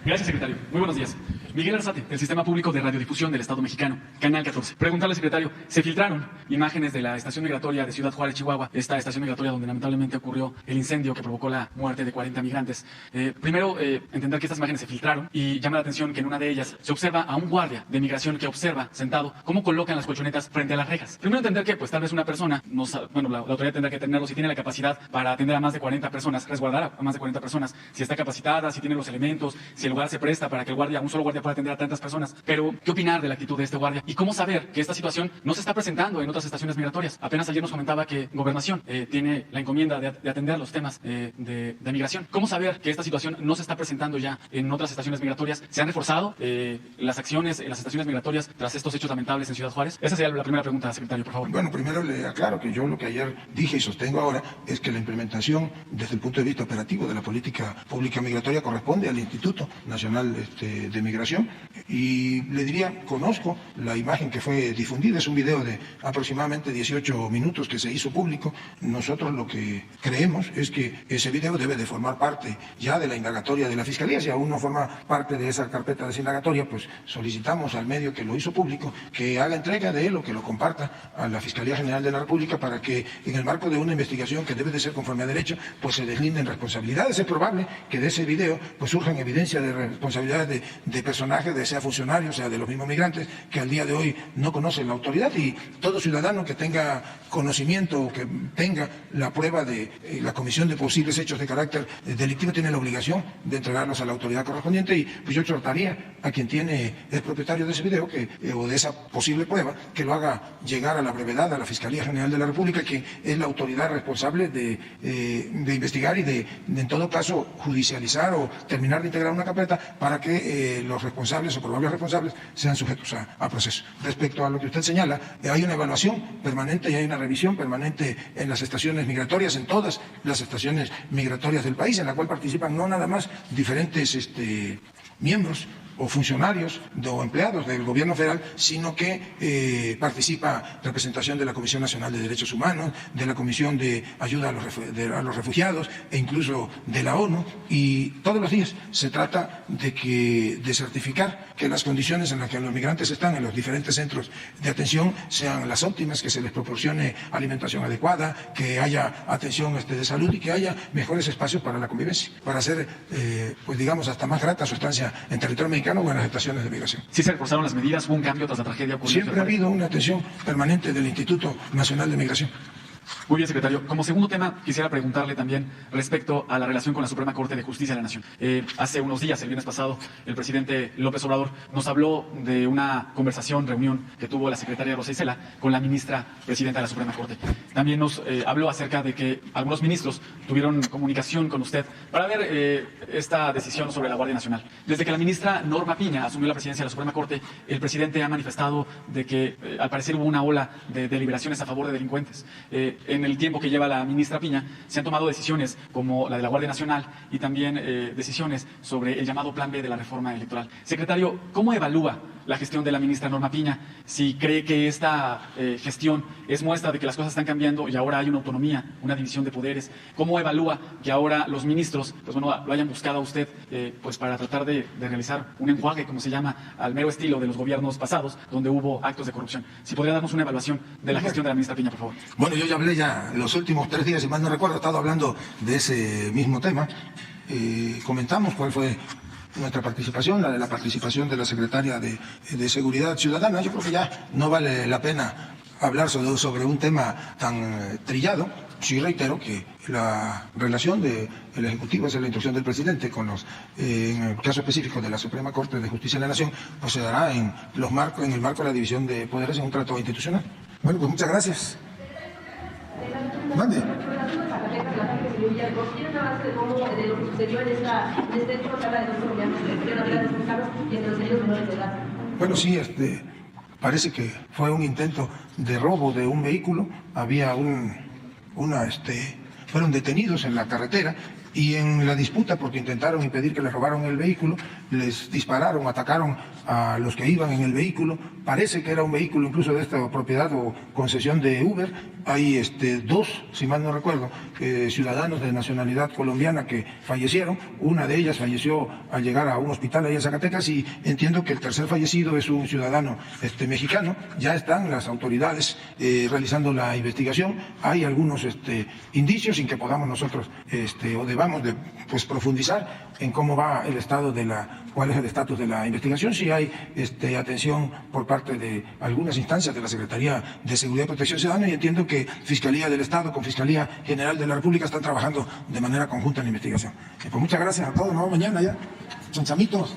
Gracias, secretario. Muy buenos días. Miguel Arzate, del Sistema Público de Radiodifusión del Estado Mexicano, Canal 14. Preguntarle, secretario, se filtraron imágenes de la estación migratoria de Ciudad Juárez, Chihuahua, esta estación migratoria donde lamentablemente ocurrió el incendio que provocó la muerte de 40 migrantes. Primero, entender que estas imágenes se filtraron, y llama la atención que en una de ellas se observa a un guardia de migración que observa, sentado, cómo colocan las colchonetas frente a las rejas. Primero, entender que pues tal vez una persona, la autoridad tendrá que tenerlo, si tiene la capacidad para atender a más de 40 personas, resguardar a más de 40 personas, si está capacitada, si tiene los elementos, si el lugar se presta para que un solo guardia pueda atender a tantas personas. Pero, ¿qué opinar de la actitud de este guardia? ¿Y cómo saber que esta situación no se está presentando en otras estaciones migratorias? Apenas ayer nos comentaba que Gobernación tiene la encomienda de atender los temas de migración. ¿Cómo saber que esta situación no se está presentando ya en otras estaciones migratorias? ¿Se han reforzado las acciones en las estaciones migratorias tras estos hechos lamentables en Ciudad Juárez? Esa sería la primera pregunta, secretario, por favor. Bueno, primero le aclaro que yo lo que ayer dije y sostengo ahora es que la implementación desde el punto de vista operativo de la política pública migratoria corresponde al Instituto Nacional de Migración, y le diría, conozco la imagen que fue difundida, es un video de aproximadamente 18 minutos que se hizo público. Nosotros lo que creemos es que ese video debe de formar parte ya de la indagatoria de la Fiscalía. Si aún no forma parte de esa carpeta de indagatoria, pues solicitamos al medio que lo hizo público que haga entrega de él o que lo comparta a la Fiscalía General de la República, para que en el marco de una investigación que debe de ser conforme a derecho, pues se deslinden responsabilidades. Es probable que de ese video pues surjan evidencias de responsabilidades de personajes, de sea funcionarios, sea de los mismos migrantes, que al día de hoy no conocen la autoridad, y todo ciudadano que tenga conocimiento o que tenga la prueba de la comisión de posibles hechos de carácter delictivo tiene la obligación de entregarlos a la autoridad correspondiente, y pues yo exhortaría a quien es propietario de ese video o de esa posible prueba, que lo haga llegar a la brevedad a la Fiscalía General de la República, que es la autoridad responsable de investigar y de en todo caso judicializar o terminar de integrar una carpeta para que los responsables o probables responsables sean sujetos a proceso. Respecto a lo que usted señala, hay una evaluación permanente y hay una revisión permanente en las estaciones migratorias, en todas las estaciones migratorias del país, en la cual participan no nada más diferentes miembros o funcionarios o empleados del gobierno federal, sino que participa representación de la Comisión Nacional de Derechos Humanos, de la Comisión de Ayuda a los Refugiados e incluso de la ONU, y todos los días se trata de certificar que las condiciones en las que los migrantes están en los diferentes centros de atención sean las óptimas, que se les proporcione alimentación adecuada, que haya atención de salud y que haya mejores espacios para la convivencia, para hacer, pues digamos, hasta más grata su estancia en territorio mexicano o en las estaciones de migración. ¿Sí se reforzaron las medidas? ¿Hubo un cambio tras la tragedia ocurrida? Siempre ha habido una atención permanente del Instituto Nacional de Migración. Muy bien, secretario. Como segundo tema, quisiera preguntarle también respecto a la relación con la Suprema Corte de Justicia de la Nación. Hace unos días, el viernes pasado, el presidente López Obrador nos habló de una reunión que tuvo la secretaria Rosa Isela con la ministra presidenta de la Suprema Corte. También nos habló acerca de que algunos ministros tuvieron comunicación con usted para ver esta decisión sobre la Guardia Nacional. Desde que la ministra Norma Piña asumió la presidencia de la Suprema Corte, el presidente ha manifestado de que al parecer hubo una ola de deliberaciones a favor de delincuentes. En el tiempo que lleva la ministra Piña, se han tomado decisiones como la de la Guardia Nacional y también decisiones sobre el llamado Plan B de la reforma electoral. Secretario, ¿cómo evalúa la gestión de la ministra Norma Piña, si cree que esta gestión es muestra de que las cosas están cambiando y ahora hay una autonomía, una división de poderes. ¿Cómo evalúa que ahora los ministros pues bueno, lo hayan buscado a usted pues para tratar de realizar un enjuague, como se llama, al mero estilo de los gobiernos pasados, donde hubo actos de corrupción? Si podría darnos una evaluación de la gestión de la ministra Piña, por favor. Bueno, yo ya hablé los últimos 3 días, si mal no recuerdo, he estado hablando de ese mismo tema. Comentamos cuál fue nuestra participación, la de la participación de la secretaria de Seguridad Ciudadana. Yo creo que ya no vale la pena hablar sobre un tema tan trillado. Sí reitero que la relación del Ejecutivo, esa es la instrucción del presidente, con en el caso específico de la Suprema Corte de Justicia de la Nación, pues se dará en el marco de la división de poderes en un trato institucional. Bueno, pues muchas gracias. Mande. Bueno, sí, parece que fue un intento de robo de un vehículo. Había fueron detenidos en la carretera y en la disputa, porque intentaron impedir que les robaran el vehículo, les dispararon, atacaron a los que iban en el vehículo. Parece que era un vehículo incluso de esta propiedad o concesión de Uber. Hay 2, si mal no recuerdo, ciudadanos de nacionalidad colombiana que fallecieron. Una de ellas falleció al llegar a un hospital ahí en Zacatecas y entiendo que el tercer fallecido es un ciudadano mexicano. Ya están las autoridades realizando la investigación. Hay algunos indicios sin que podamos nosotros o debamos de profundizar en cómo va el estado cuál es el estatus de la investigación, si hay atención por parte de algunas instancias de la Secretaría de Seguridad y Protección Ciudadana, y entiendo que Fiscalía del Estado con Fiscalía General de la República están trabajando de manera conjunta en la investigación. Pues muchas gracias a todos, nos vemos mañana ya. Chanchamitos.